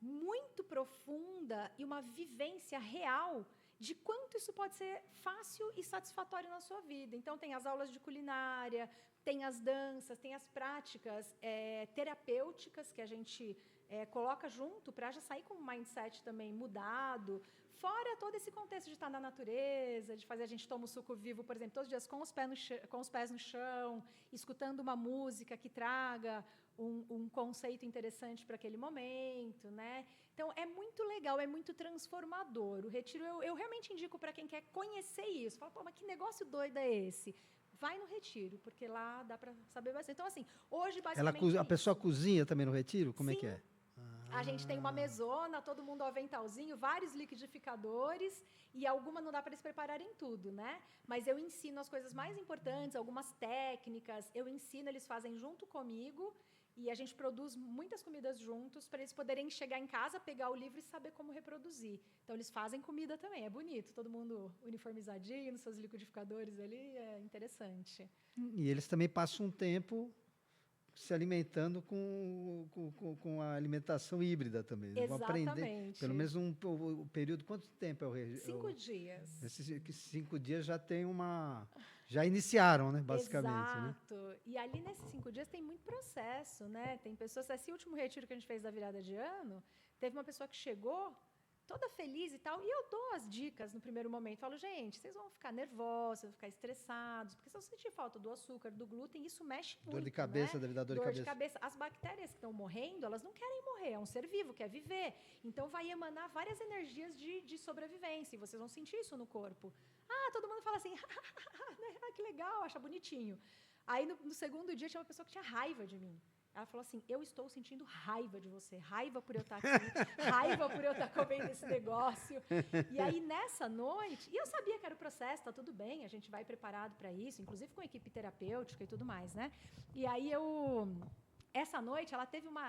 Speaker 1: muito profunda e uma vivência real de quanto isso pode ser fácil e satisfatório na sua vida. Então, tem as aulas de culinária, tem as danças, tem as práticas terapêuticas que a gente coloca junto para já sair com um mindset também mudado. Fora todo esse contexto de estar na natureza, de fazer a gente tomar um suco vivo, por exemplo, todos os dias com os pés no chão, escutando uma música que traga um conceito interessante para aquele momento, né? Então, é muito legal, é muito transformador. O retiro, eu realmente indico para quem quer conhecer isso. Fala, pô, mas que negócio doido é esse? Vai no retiro, porque lá dá para saber bastante. Então, assim, hoje, basicamente...
Speaker 2: A pessoa cozinha também no retiro? Como
Speaker 1: Sim.
Speaker 2: É que é?
Speaker 1: A gente tem uma mesona, todo mundo aventalzinho, vários liquidificadores, e alguma não dá para eles prepararem tudo, né? Mas eu ensino as coisas mais importantes, algumas técnicas, eu ensino, eles fazem junto comigo, e a gente produz muitas comidas juntos para eles poderem chegar em casa, pegar o livro e saber como reproduzir. Então, eles fazem comida também, é bonito, todo mundo uniformizadinho nos seus liquidificadores ali, é interessante.
Speaker 2: E eles também passam um tempo se alimentando com a alimentação híbrida também.
Speaker 1: Exatamente.
Speaker 2: Vão aprender, pelo menos um período, quanto tempo é
Speaker 1: 5 dias.
Speaker 2: Esses 5 dias já tem já iniciaram, né, basicamente.
Speaker 1: Exato.
Speaker 2: Né?
Speaker 1: E ali nesses 5 dias tem muito processo, né? Tem pessoas, esse último retiro que a gente fez da virada de ano, teve uma pessoa que chegou toda feliz e tal. E eu dou as dicas no primeiro momento. Falo, gente, vocês vão ficar nervosos, vão ficar estressados, porque se eu sentir falta do açúcar, do glúten, isso mexe muito.
Speaker 2: Dor de cabeça,
Speaker 1: né?
Speaker 2: deve dar dor de cabeça.
Speaker 1: As bactérias que estão morrendo, elas não querem morrer, é um ser vivo, quer viver. Então, vai emanar várias energias de sobrevivência, e vocês vão sentir isso no corpo. Todo mundo fala assim, que legal, acha bonitinho. Aí, no segundo dia, tinha uma pessoa que tinha raiva de mim. Ela falou assim, eu estou sentindo raiva de você, raiva por eu estar aqui, raiva por eu estar comendo esse negócio. E aí, nessa noite, e eu sabia que era o processo, tá tudo bem, a gente vai preparado para isso, inclusive com equipe terapêutica e tudo mais, né? E aí, essa noite, ela teve uma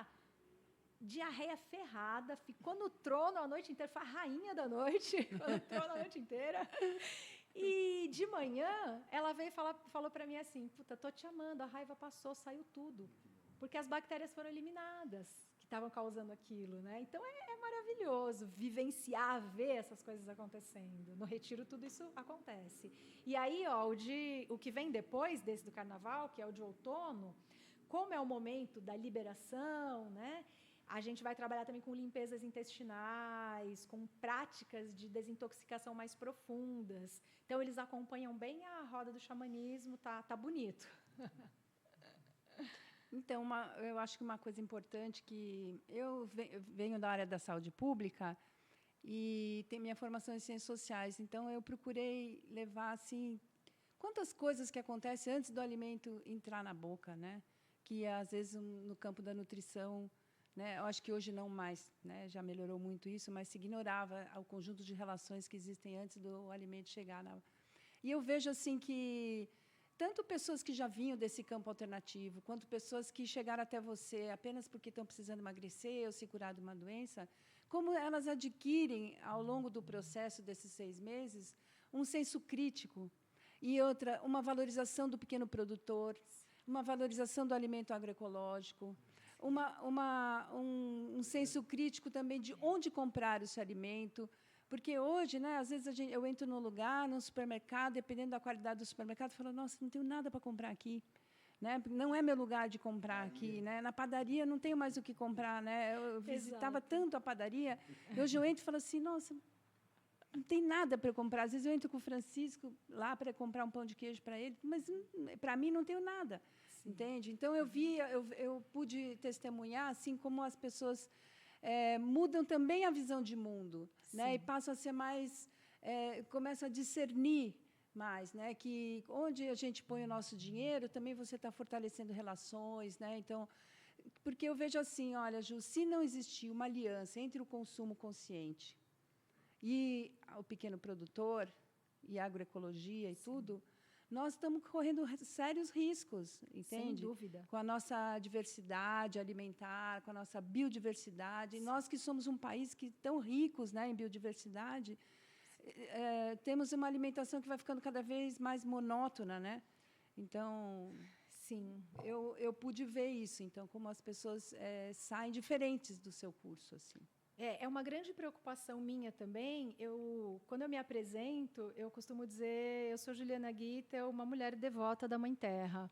Speaker 1: diarreia ferrada, ficou no trono a noite inteira, foi a rainha da noite, ficou no trono a noite inteira. E de manhã, ela veio e falou para mim assim, puta, tô te amando, a raiva passou, saiu tudo. Porque as bactérias foram eliminadas, que estavam causando aquilo, né? Então, é maravilhoso vivenciar, ver essas coisas acontecendo. No retiro, tudo isso acontece. E aí, o que vem depois desse do carnaval, que é o de outono, como é o momento da liberação, né? A gente vai trabalhar também com limpezas intestinais, com práticas de desintoxicação mais profundas. Então, eles acompanham bem a roda do xamanismo, tá bonito.
Speaker 3: Então, eu acho que uma coisa importante que eu venho da área da saúde pública e tenho minha formação em ciências sociais, então eu procurei levar assim quantas coisas que acontecem antes do alimento entrar na boca, né? Que às vezes no campo da nutrição, né? Eu acho que hoje não mais, né? Já melhorou muito isso, mas se ignorava o conjunto de relações que existem antes do alimento chegar na. E eu vejo assim que tanto pessoas que já vinham desse campo alternativo, quanto pessoas que chegaram até você apenas porque estão precisando emagrecer ou se curar de uma doença, como elas adquirem, ao longo do processo desses 6 meses, um senso crítico e uma valorização do pequeno produtor, uma valorização do alimento agroecológico, um senso crítico também de onde comprar esse alimento. Porque hoje, né, às vezes eu entro num lugar, num supermercado, dependendo da qualidade do supermercado, eu falo, nossa, não tenho nada para comprar aqui. Né? Não é meu lugar de comprar aqui. Né? Na padaria, não tenho mais o que comprar. Né? Eu visitava tanto a padaria, e hoje eu entro e falo assim, nossa, não tem nada para eu comprar. Às vezes eu entro com o Francisco lá para comprar um pão de queijo para ele, mas para mim não tenho nada. Entende? Então, eu pude testemunhar assim como as pessoas mudam também a visão de mundo, né? E passam a ser mais, começam a discernir mais, né? Que onde a gente põe o nosso dinheiro, também você está fortalecendo relações, né? Então, porque eu vejo assim, olha, Ju, se não existir uma aliança entre o consumo consciente e o pequeno produtor e a agroecologia e tudo, nós estamos correndo sérios riscos, entende?
Speaker 1: Sem dúvida.
Speaker 3: Com a nossa diversidade alimentar, com a nossa biodiversidade. E nós que somos um país que tão ricos, né, em biodiversidade, temos uma alimentação que vai ficando cada vez mais monótona, né? Então, sim, eu pude ver isso. Então, como as pessoas saem diferentes do seu curso, assim.
Speaker 1: É uma grande preocupação minha também. Quando eu me apresento, eu costumo dizer, eu sou Juliana Guita, uma mulher devota da Mãe Terra,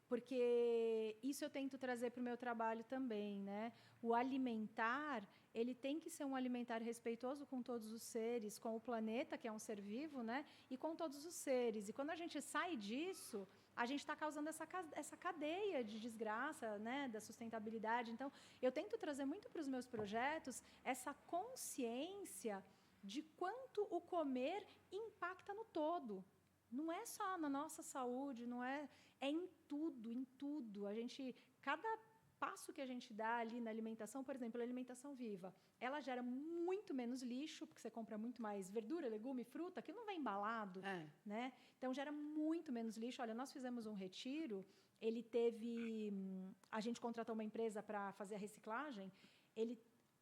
Speaker 1: porque isso eu tento trazer para o meu trabalho também, né? O alimentar, ele tem que ser um alimentar respeitoso com todos os seres, com o planeta, que é um ser vivo, né? E com todos os seres. E quando a gente sai disso, a gente está causando essa cadeia de desgraça, né, da sustentabilidade. Então, eu tento trazer muito para os meus projetos essa consciência de quanto o comer impacta no todo. Não é só na nossa saúde, não é em tudo, em tudo. Cada passo que a gente dá ali na alimentação, por exemplo, a alimentação viva, ela gera muito menos lixo, porque você compra muito mais verdura, legume, fruta, que não vem embalado, né? Então, gera muito menos lixo. Olha, nós fizemos um retiro, a gente contratou uma empresa para fazer a reciclagem,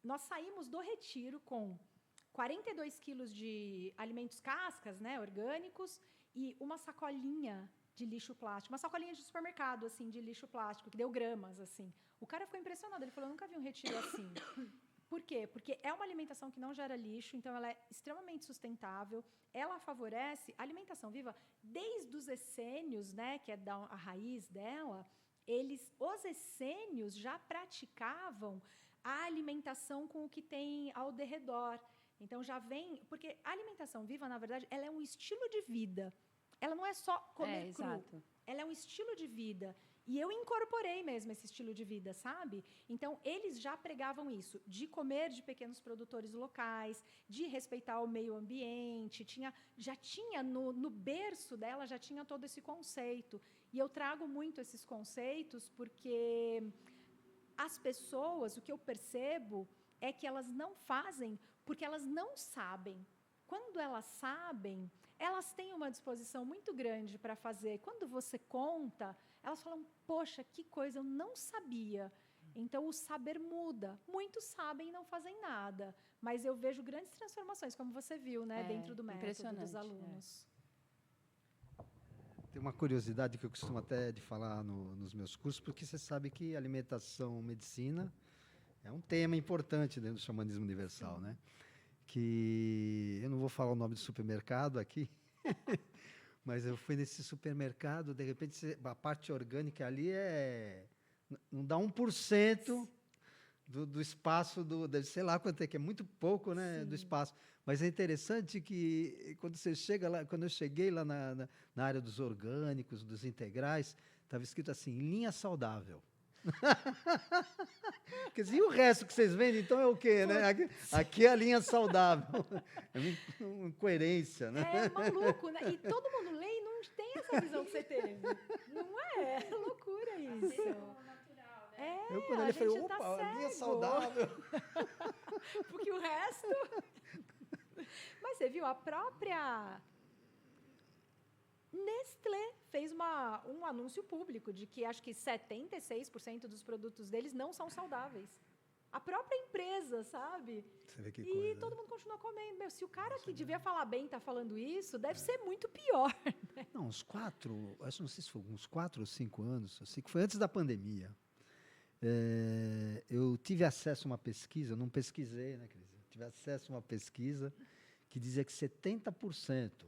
Speaker 1: nós saímos do retiro com 42 quilos de alimentos cascas, né, orgânicos, e uma sacolinha de lixo plástico, uma sacolinha de supermercado, assim, de lixo plástico, que deu gramas, assim. O cara ficou impressionado, ele falou, eu nunca vi um retiro assim. Por quê? Porque é uma alimentação que não gera lixo, então ela é extremamente sustentável, ela favorece a alimentação viva desde os essênios, né, que é a raiz dela, os essênios já praticavam a alimentação com o que tem ao derredor. Então, já vem... Porque a alimentação viva, na verdade, ela é um estilo de vida. Ela não é só comer cru.
Speaker 3: Exato.
Speaker 1: Ela é um estilo de vida. E eu incorporei mesmo esse estilo de vida, sabe? Então, eles já pregavam isso, de comer de pequenos produtores locais, de respeitar o meio ambiente. Já tinha no berço dela, já tinha todo esse conceito. E eu trago muito esses conceitos porque as pessoas, o que eu percebo é que elas não fazem porque elas não sabem. Quando elas sabem, elas têm uma disposição muito grande para fazer. Quando você conta, elas falam, poxa, que coisa, eu não sabia. Então, o saber muda. Muitos sabem e não fazem nada. Mas eu vejo grandes transformações, como você viu, né, dentro do método dos alunos.
Speaker 2: Tem uma curiosidade que eu costumo até de falar nos meus cursos, porque você sabe que alimentação, medicina é um tema importante dentro do xamanismo universal, né? Que eu não vou falar o nome do supermercado aqui, mas eu fui nesse supermercado, de repente a parte orgânica ali não dá 1% do espaço sei lá quanto é, que é muito pouco, né,
Speaker 1: Sim.
Speaker 2: do espaço. Mas é interessante que quando você chega lá, quando eu cheguei lá na área dos orgânicos, dos integrais, estava escrito assim, linha saudável. Quer dizer, e o resto que vocês vendem, então é o quê, né? Aqui é a linha saudável. É uma incoerência, né?
Speaker 1: É maluco, né? E todo mundo lê e não tem essa visão que você teve. Não é? É loucura isso.
Speaker 3: Natural, né?
Speaker 2: Eu, quando ele falou,
Speaker 1: tá
Speaker 2: opa,
Speaker 1: cego.
Speaker 2: linha saudável.
Speaker 1: Porque o resto... Mas você viu, a própria Nestlé fez um anúncio público de que acho que 76% dos produtos deles não são saudáveis. A própria empresa, sabe?
Speaker 2: Você vê que
Speaker 1: e
Speaker 2: coisa.
Speaker 1: todo mundo continua comendo. Meu, se o cara que devia falar bem está falando isso, deve ser muito pior. Né?
Speaker 2: Não, não sei se foi uns 4 ou 5 anos, eu sei que foi antes da pandemia. Eu tive acesso a uma pesquisa, eu não pesquisei, né, Cris? Eu tive acesso a uma pesquisa que dizia que 70%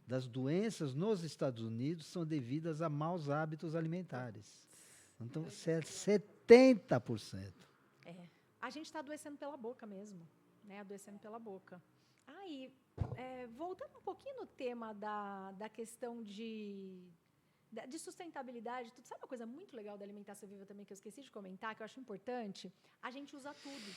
Speaker 2: das doenças nos Estados Unidos são devidas a maus hábitos alimentares. Então, 70%.
Speaker 1: A gente está adoecendo pela boca mesmo, né? Adoecendo pela boca. Aí, voltando um pouquinho no tema da questão de sustentabilidade, tudo. Sabe uma coisa muito legal da alimentação viva também que eu esqueci de comentar, que eu acho importante? A gente usa tudo.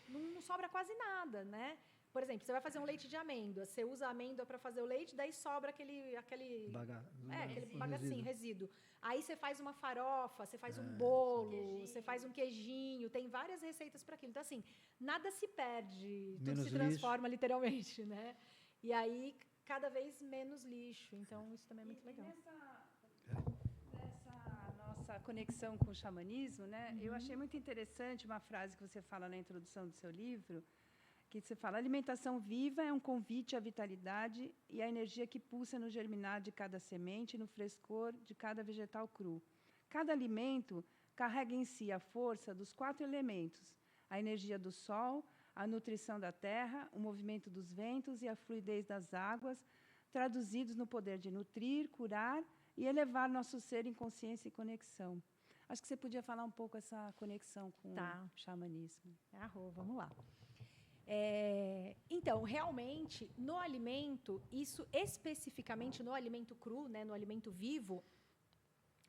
Speaker 1: Não sobra quase nada, né? Por exemplo, você vai fazer um leite de amêndoa, você usa a amêndoa para fazer o leite, daí sobra aquele bagacinho, resíduo. Aí você faz uma farofa, você faz um bolo, você faz um queijinho, tem várias receitas para aquilo. Então, assim, nada se perde, tudo se transforma literalmente, né? E aí, cada vez menos lixo. Então, isso também é muito legal.
Speaker 3: Nessa nossa conexão com o xamanismo, né? Eu achei muito interessante uma frase que você fala na introdução do seu livro, que você fala, alimentação viva é um convite à vitalidade e à energia que pulsa no germinar de cada semente e no frescor de cada vegetal cru. Cada alimento carrega em si a força dos 4 elementos, a energia do sol, a nutrição da terra, o movimento dos ventos e a fluidez das águas, traduzidos no poder de nutrir, curar e elevar nosso ser em consciência e conexão. Acho que você podia falar um pouco essa conexão com o xamanismo.
Speaker 1: Vamos lá. Então, realmente, no alimento, isso especificamente no alimento cru, né, no alimento vivo,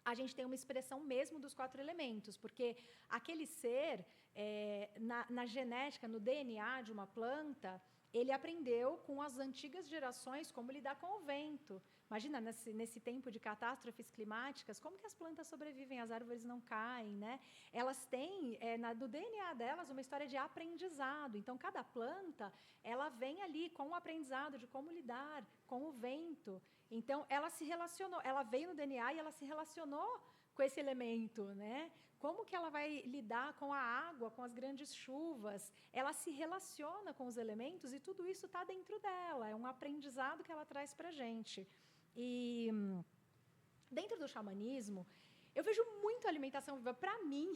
Speaker 1: a gente tem uma expressão mesmo dos 4 elementos, porque aquele ser, na genética, no DNA de uma planta, ele aprendeu com as antigas gerações como lidar com o vento. Imagina, nesse tempo de catástrofes climáticas, como que as plantas sobrevivem, as árvores não caem, né? Elas têm, no DNA delas, uma história de aprendizado. Então, cada planta, ela vem ali com o aprendizado de como lidar com o vento. Então, ela se relacionou, ela veio no DNA e ela se relacionou com esse elemento, né? Como que ela vai lidar com a água, com as grandes chuvas? Ela se relaciona com os elementos e tudo isso está dentro dela. É um aprendizado que ela traz para a gente. E dentro do xamanismo, eu vejo muito alimentação viva. Para mim,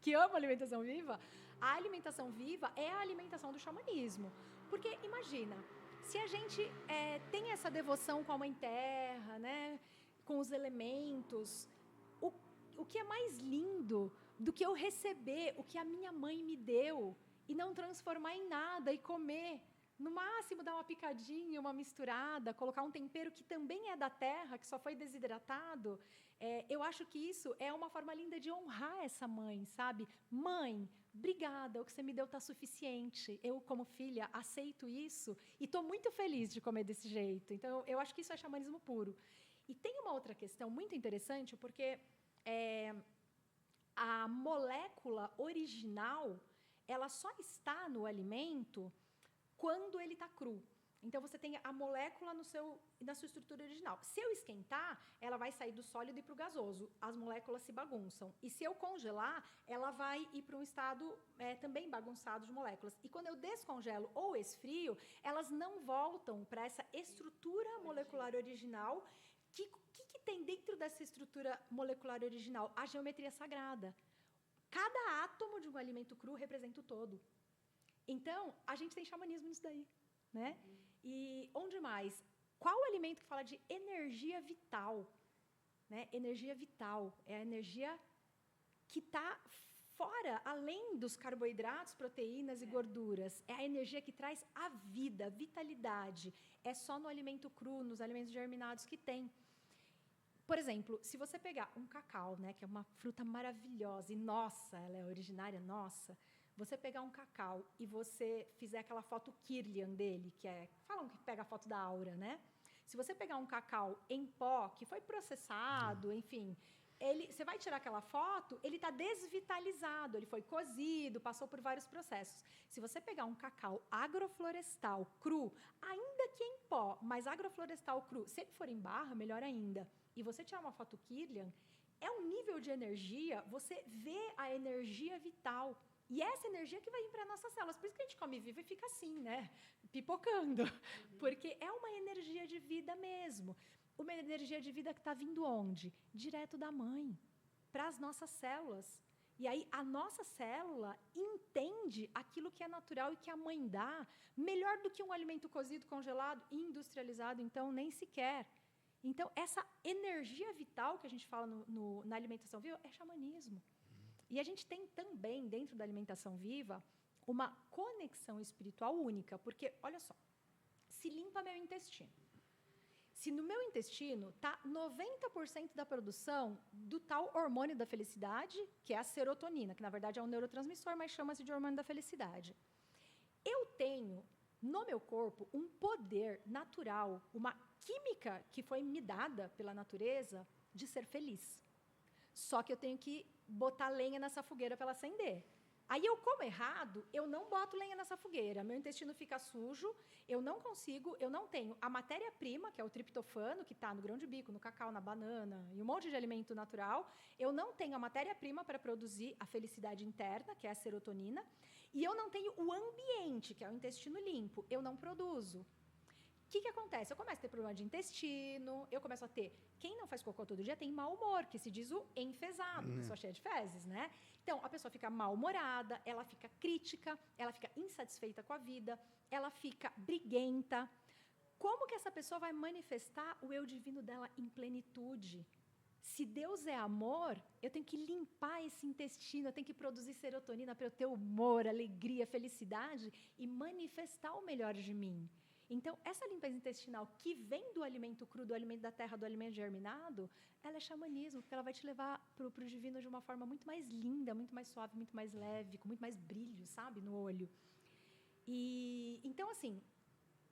Speaker 1: que amo alimentação viva, a alimentação viva é a alimentação do xamanismo. Porque, imagina, se a gente tem essa devoção com a Mãe Terra, né, com os elementos, o que é mais lindo do que eu receber o que a minha mãe me deu e não transformar em nada e comer. No máximo, dar uma picadinha, uma misturada, colocar um tempero que também é da terra, que só foi desidratado. Eu acho que isso é uma forma linda de honrar essa mãe, sabe? Mãe, obrigada, o que você me deu está suficiente. Eu, como filha, aceito isso e estou muito feliz de comer desse jeito. Então, eu acho que isso é xamanismo puro. E tem uma outra questão muito interessante, porque a molécula original, ela só está no alimento quando ele está cru. Então, você tem a molécula na sua estrutura original. Se eu esquentar, ela vai sair do sólido e para o gasoso. As moléculas se bagunçam. E se eu congelar, ela vai ir para um estado também bagunçado de moléculas. E quando eu descongelo ou esfrio, elas não voltam para essa estrutura molecular original. O que tem dentro dessa estrutura molecular original? A geometria sagrada. Cada átomo de um alimento cru representa o todo. Então, a gente tem xamanismo nisso daí, né? E onde mais? Qual o alimento que fala de energia vital? Né? Energia vital é a energia que está fora, além dos carboidratos, proteínas e gorduras. É a energia que traz a vida, a vitalidade. É só no alimento cru, nos alimentos germinados que tem. Por exemplo, se você pegar um cacau, né, que é uma fruta maravilhosa, e nossa, ela é originária nossa, você pegar um cacau e você fizer aquela foto Kirlian dele, falam que pega a foto da aura, né? Se você pegar um cacau em pó, que foi processado, enfim, você vai tirar aquela foto, ele está desvitalizado, ele foi cozido, passou por vários processos. Se você pegar um cacau agroflorestal cru, ainda que em pó, mas agroflorestal cru, se ele for em barra, melhor ainda, e você tirar uma foto Kirlian, é um nível de energia, você vê a energia vital. E essa energia que vai vir para as nossas células. Por isso que a gente come vivo e fica assim, né? Pipocando. Porque é uma energia de vida mesmo. Uma energia de vida que está vindo onde? Direto da mãe, para as nossas células. E aí a nossa célula entende aquilo que é natural e que a mãe dá melhor do que um alimento cozido, congelado e industrializado, então nem sequer. Então, essa energia vital que a gente fala na alimentação viva é xamanismo. E a gente tem também, dentro da alimentação viva, uma conexão espiritual única, porque, olha só, se limpa meu intestino. Se no meu intestino está 90% da produção do tal hormônio da felicidade, que é a serotonina, que na verdade é um neurotransmissor, mas chama-se de hormônio da felicidade. Eu tenho no meu corpo um poder natural, uma química que foi me dada pela natureza de ser feliz. Só que eu tenho que botar lenha nessa fogueira para ela acender. Aí eu como errado, eu não boto lenha nessa fogueira, meu intestino fica sujo, eu não tenho a matéria-prima, que é o triptofano, que está no grão de bico, no cacau, na banana e um monte de alimento natural, eu não tenho a matéria-prima para produzir a felicidade interna, que é a serotonina, e eu não tenho o ambiente, que é o intestino limpo, eu não produzo. O que acontece? Eu começo a ter problema de intestino, eu começo a ter... Quem não faz cocô todo dia tem mau humor, que se diz o enfesado, pessoa cheia de fezes, né? Então, a pessoa fica mal-humorada, ela fica crítica, ela fica insatisfeita com a vida, ela fica briguenta. Como que essa pessoa vai manifestar o eu divino dela em plenitude? Se Deus é amor, eu tenho que limpar esse intestino, eu tenho que produzir serotonina para eu ter humor, alegria, felicidade e manifestar o melhor de mim. Então, essa limpeza intestinal que vem do alimento cru, do alimento da terra, do alimento germinado, ela é xamanismo, porque ela vai te levar para o divino de uma forma muito mais linda, muito mais suave, muito mais leve, com muito mais brilho, sabe, no olho. E então, assim,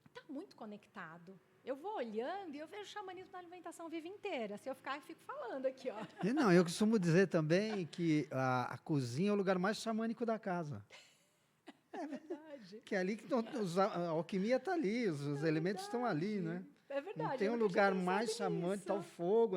Speaker 1: está muito conectado. Eu vou olhando e eu vejo o xamanismo na alimentação viva inteira. Se eu ficar, eu fico falando aqui, ó.
Speaker 2: Não, eu costumo dizer também que a cozinha é o lugar mais xamânico da casa.
Speaker 1: É verdade.
Speaker 2: Que é ali que a alquimia está ali, os elementos estão ali, né?
Speaker 1: É verdade.
Speaker 2: Não tem um lugar mais xamânico, está o fogo.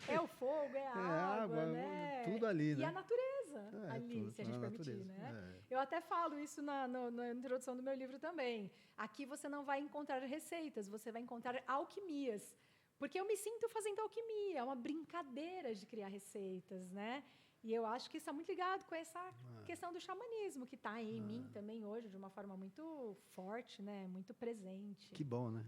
Speaker 1: É o fogo, é a água, né?
Speaker 2: Tudo ali, né?
Speaker 1: E a natureza ali,
Speaker 2: tudo,
Speaker 1: se a gente permitir,
Speaker 2: natureza,
Speaker 1: né? Eu até falo isso na introdução do meu livro também. Aqui você não vai encontrar receitas, você vai encontrar alquimias. Porque eu me sinto fazendo alquimia, é uma brincadeira de criar receitas, né? E eu acho que isso é muito ligado com essa questão do xamanismo, que está em mim também hoje, de uma forma muito forte, né? Muito presente.
Speaker 2: Que bom, né?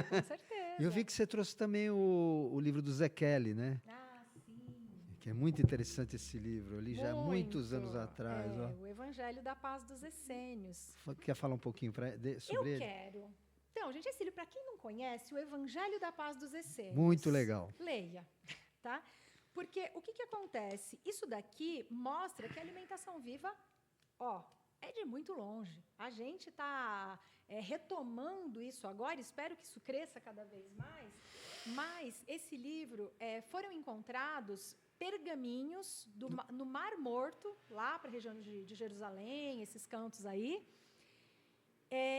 Speaker 1: Com certeza.
Speaker 2: Eu vi que você trouxe também o livro do Zé Kelly, né?
Speaker 1: Ah, sim.
Speaker 2: Que é muito interessante esse livro. Eu li já há muitos anos
Speaker 1: Muito.
Speaker 2: atrás. Ó.
Speaker 1: O Evangelho da Paz dos Essênios.
Speaker 2: Quer falar um pouquinho sobre ele?
Speaker 1: Eu quero. Então, gente, esse livro, para quem não conhece, o Evangelho da Paz dos Essênios.
Speaker 2: Muito legal.
Speaker 1: Leia, tá? Porque o que acontece? Isso daqui mostra que a alimentação viva, ó, é de muito longe. A gente está retomando isso agora, espero que isso cresça cada vez mais, mas esse livro, foram encontrados pergaminhos no Mar Morto, lá para a região de Jerusalém, esses cantos aí,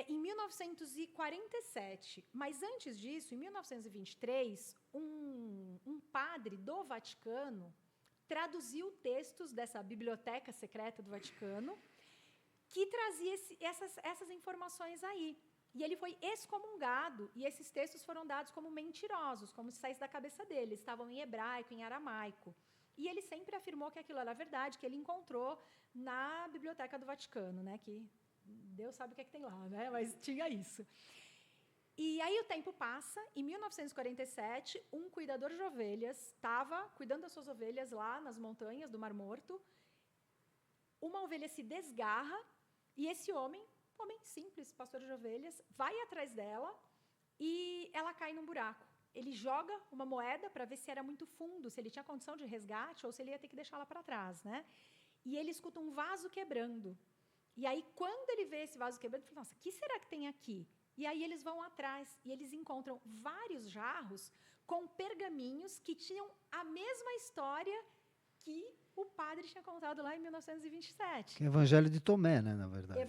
Speaker 1: em 1947. Mas antes disso, em 1923, um padre do Vaticano traduziu textos dessa biblioteca secreta do Vaticano que trazia essas informações aí. E ele foi excomungado, e esses textos foram dados como mentirosos, como se saísse da cabeça dele. Estavam em hebraico, em aramaico. E ele sempre afirmou que aquilo era verdade, que ele encontrou na biblioteca do Vaticano, né? Que Deus sabe o que é que tem lá, né? Mas tinha isso. E aí o tempo passa, em 1947, um cuidador de ovelhas estava cuidando das suas ovelhas lá nas montanhas do Mar Morto. Uma ovelha se desgarra e esse homem simples, pastor de ovelhas, vai atrás dela e ela cai num buraco. Ele joga uma moeda para ver se era muito fundo, se ele tinha condição de resgate ou se ele ia ter que deixá-la para trás, né? E ele escuta um vaso quebrando. E aí, quando ele vê esse vaso quebrando, ele fala, nossa, o que será que tem aqui? E aí eles vão atrás e eles encontram vários jarros com pergaminhos que tinham a mesma história que o padre tinha contado lá em 1927.
Speaker 2: Que é o Evangelho de Tomé, né, na verdade.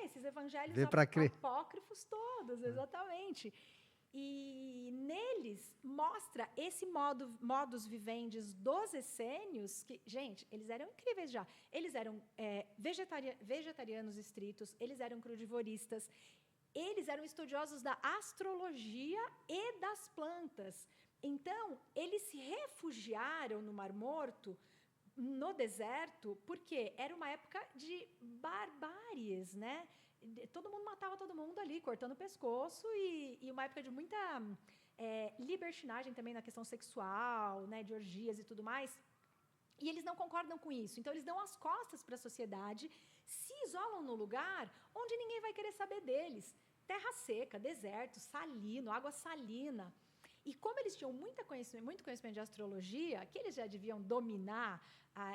Speaker 1: Esses evangelhos apócrifos todos, exatamente. E neles mostra esse modus vivendi dos essênios, que, gente, eles eram incríveis já. Eles eram vegetarianos estritos, eles eram crudivoristas, eles eram estudiosos da astrologia e das plantas. Então, eles se refugiaram no Mar Morto, no deserto, porque era uma época de barbáries, né? Todo mundo matava todo mundo ali, cortando o pescoço, e uma época de muita libertinagem também na questão sexual, né, de orgias e tudo mais. E eles não concordam com isso. Então, eles dão as costas para a sociedade, se isolam no lugar onde ninguém vai querer saber deles. Terra seca, deserto, salino, água salina. E como eles tinham muito conhecimento de astrologia, que eles já deviam dominar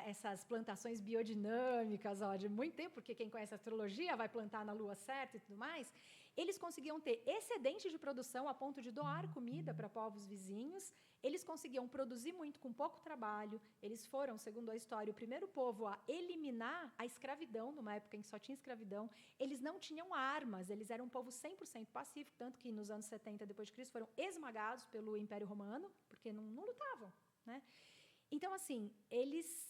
Speaker 1: essas plantações biodinâmicas de muito tempo, porque quem conhece astrologia vai plantar na lua certa e tudo mais, eles conseguiam ter excedente de produção a ponto de doar comida para povos vizinhos, eles conseguiam produzir muito com pouco trabalho, eles foram, segundo a história, o primeiro povo a eliminar a escravidão, numa época em que só tinha escravidão, eles não tinham armas, eles eram um povo 100% pacífico, tanto que nos anos 70 depois de Cristo foram esmagados pelo Império Romano, porque não lutavam, né? Então, assim, eles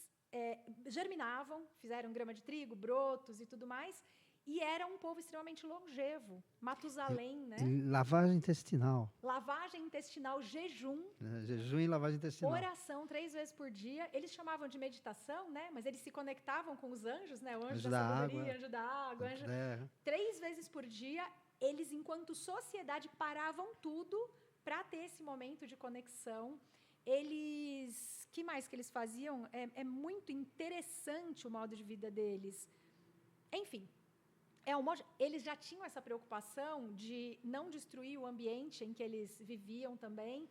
Speaker 1: germinavam, fizeram grama de trigo, brotos e tudo mais, e era um povo extremamente longevo. Matusalém, né?
Speaker 2: Lavagem intestinal.
Speaker 1: Lavagem intestinal, jejum.
Speaker 2: Jejum e lavagem intestinal.
Speaker 1: Oração 3 vezes por dia. Eles chamavam de meditação, né? Mas eles se conectavam com os anjos, né? O anjo da sabedoria, anjo da água, anjo... 3 vezes por dia, eles, enquanto sociedade, paravam tudo para ter esse momento de conexão. Eles... que mais que eles faziam? É muito interessante o modo de vida deles. Enfim, eles já tinham essa preocupação de não destruir o ambiente em que eles viviam também.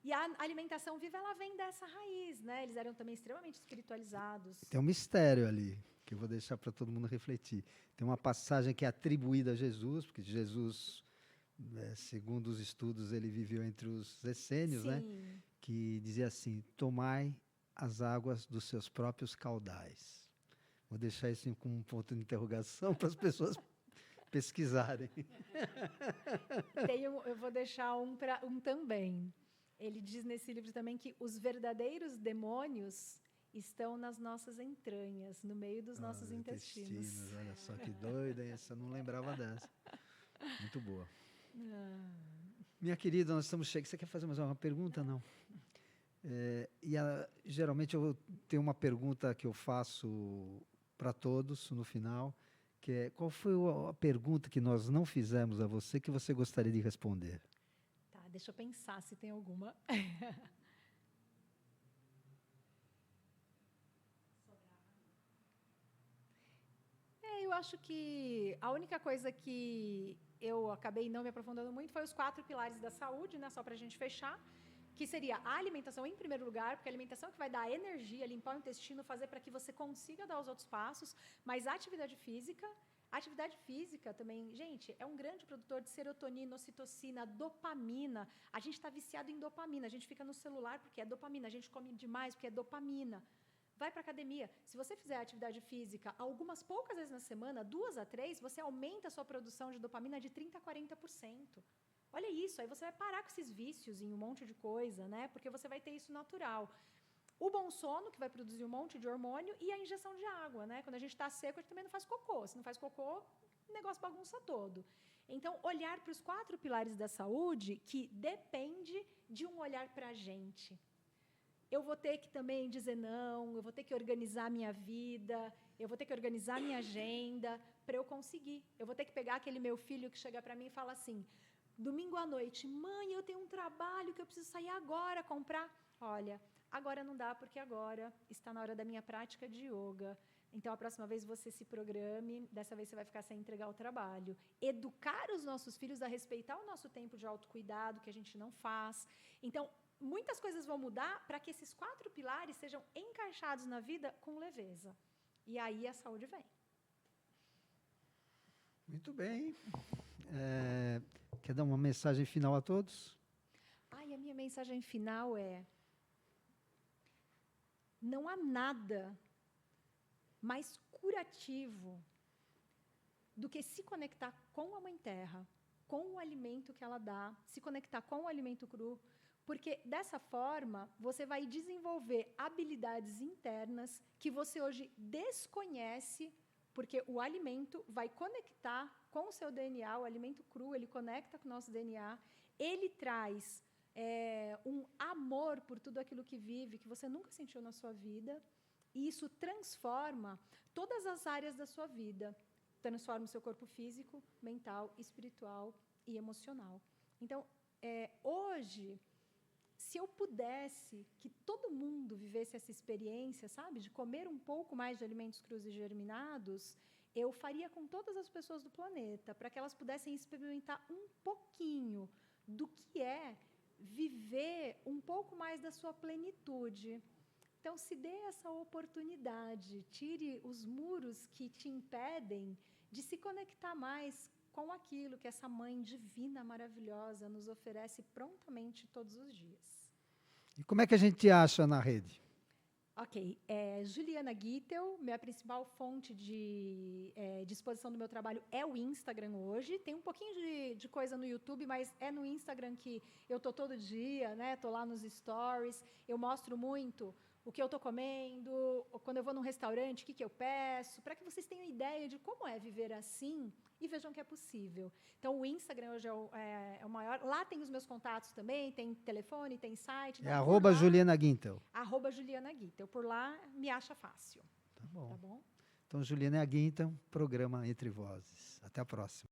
Speaker 1: E a alimentação viva, ela vem dessa raiz, né? Eles eram também extremamente espiritualizados.
Speaker 2: Tem um mistério ali, que eu vou deixar para todo mundo refletir. Tem uma passagem que é atribuída a Jesus, porque Jesus, segundo os estudos, ele viveu entre os essênios, né? Que dizia assim, tomai as águas dos seus próprios caudais. Vou deixar isso com um ponto de interrogação para as pessoas pesquisarem.
Speaker 1: Eu vou deixar um também. Ele diz nesse livro também que os verdadeiros demônios estão nas nossas entranhas, no meio dos nossos intestinos.
Speaker 2: Olha só que doida, essa eu não lembrava dessa. Muito boa. Minha querida, nós estamos chegando. Você quer fazer mais uma pergunta? Não. Geralmente eu tenho uma pergunta que eu faço para todos no final, que é: qual foi a pergunta que nós não fizemos a você que você gostaria de responder?
Speaker 1: Tá, deixa eu pensar se tem alguma. eu acho que a única coisa que eu acabei não me aprofundando muito foi os 4 pilares da saúde, né? Só para a gente fechar, que seria a alimentação em primeiro lugar, porque a alimentação é que vai dar energia, limpar o intestino, fazer para que você consiga dar os outros passos, mas a atividade física também, gente, é um grande produtor de serotonina, ocitocina, dopamina. A gente está viciado em dopamina, a gente fica no celular porque é dopamina, a gente come demais porque é dopamina. Vai para a academia. Se você fizer atividade física algumas poucas vezes na semana, 2 a 3, você aumenta a sua produção de dopamina de 30% a 40%. Olha isso, aí você vai parar com esses vícios em um monte de coisa, né? Porque você vai ter isso natural. O bom sono, que vai produzir um monte de hormônio, e a injeção de água, né? Quando a gente está seco, a gente também não faz cocô. Se não faz cocô, o negócio bagunça todo. Então, olhar para os 4 pilares da saúde, que depende de um olhar para a gente. Eu vou ter que também dizer não, eu vou ter que organizar a minha vida, eu vou ter que organizar a minha agenda para eu conseguir. Eu vou ter que pegar aquele meu filho que chega para mim e fala assim, domingo à noite, mãe, eu tenho um trabalho que eu preciso sair agora comprar. Olha, agora não dá porque agora está na hora da minha prática de yoga. Então, a próxima vez você se programe, dessa vez você vai ficar sem entregar o trabalho. Educar os nossos filhos a respeitar o nosso tempo de autocuidado, que a gente não faz. Então, muitas coisas vão mudar para que esses 4 pilares sejam encaixados na vida com leveza. E aí a saúde vem.
Speaker 2: Muito bem. Quer dar uma mensagem final a todos?
Speaker 1: A minha mensagem final é: não há nada mais curativo do que se conectar com a Mãe Terra, com o alimento que ela dá, se conectar com o alimento cru, porque dessa forma você vai desenvolver habilidades internas que você hoje desconhece, porque o alimento vai conectar com o seu DNA, o alimento cru, ele conecta com o nosso DNA, ele traz um amor por tudo aquilo que vive, que você nunca sentiu na sua vida, e isso transforma todas as áreas da sua vida, transforma o seu corpo físico, mental, espiritual e emocional. Então, hoje, se eu pudesse que todo mundo vivesse essa experiência, sabe, de comer um pouco mais de alimentos crus e germinados, eu faria com todas as pessoas do planeta, para que elas pudessem experimentar um pouquinho do que é viver um pouco mais da sua plenitude. Então, se dê essa oportunidade, tire os muros que te impedem de se conectar mais com aquilo que essa mãe divina, maravilhosa, nos oferece prontamente todos os dias.
Speaker 2: E como é que a gente te acha na rede?
Speaker 1: Ok, Juliana Gittel, minha principal fonte de exposição do meu trabalho é o Instagram hoje. Tem um pouquinho de coisa no YouTube, mas é no Instagram que eu estou todo dia, né? Estou lá nos stories, eu mostro muito o que eu estou comendo, quando eu vou num restaurante, o que eu peço, para que vocês tenham ideia de como é viver assim e vejam que é possível. Então, o Instagram hoje é o maior. Lá tem os meus contatos também, tem telefone, tem site.
Speaker 2: Então, @Juliana Gittel.
Speaker 1: @Juliana Gittel. Por lá, me acha fácil.
Speaker 2: Tá bom.
Speaker 1: Tá bom?
Speaker 2: Então, Juliana Gittel, programa Entre Vozes. Até a próxima.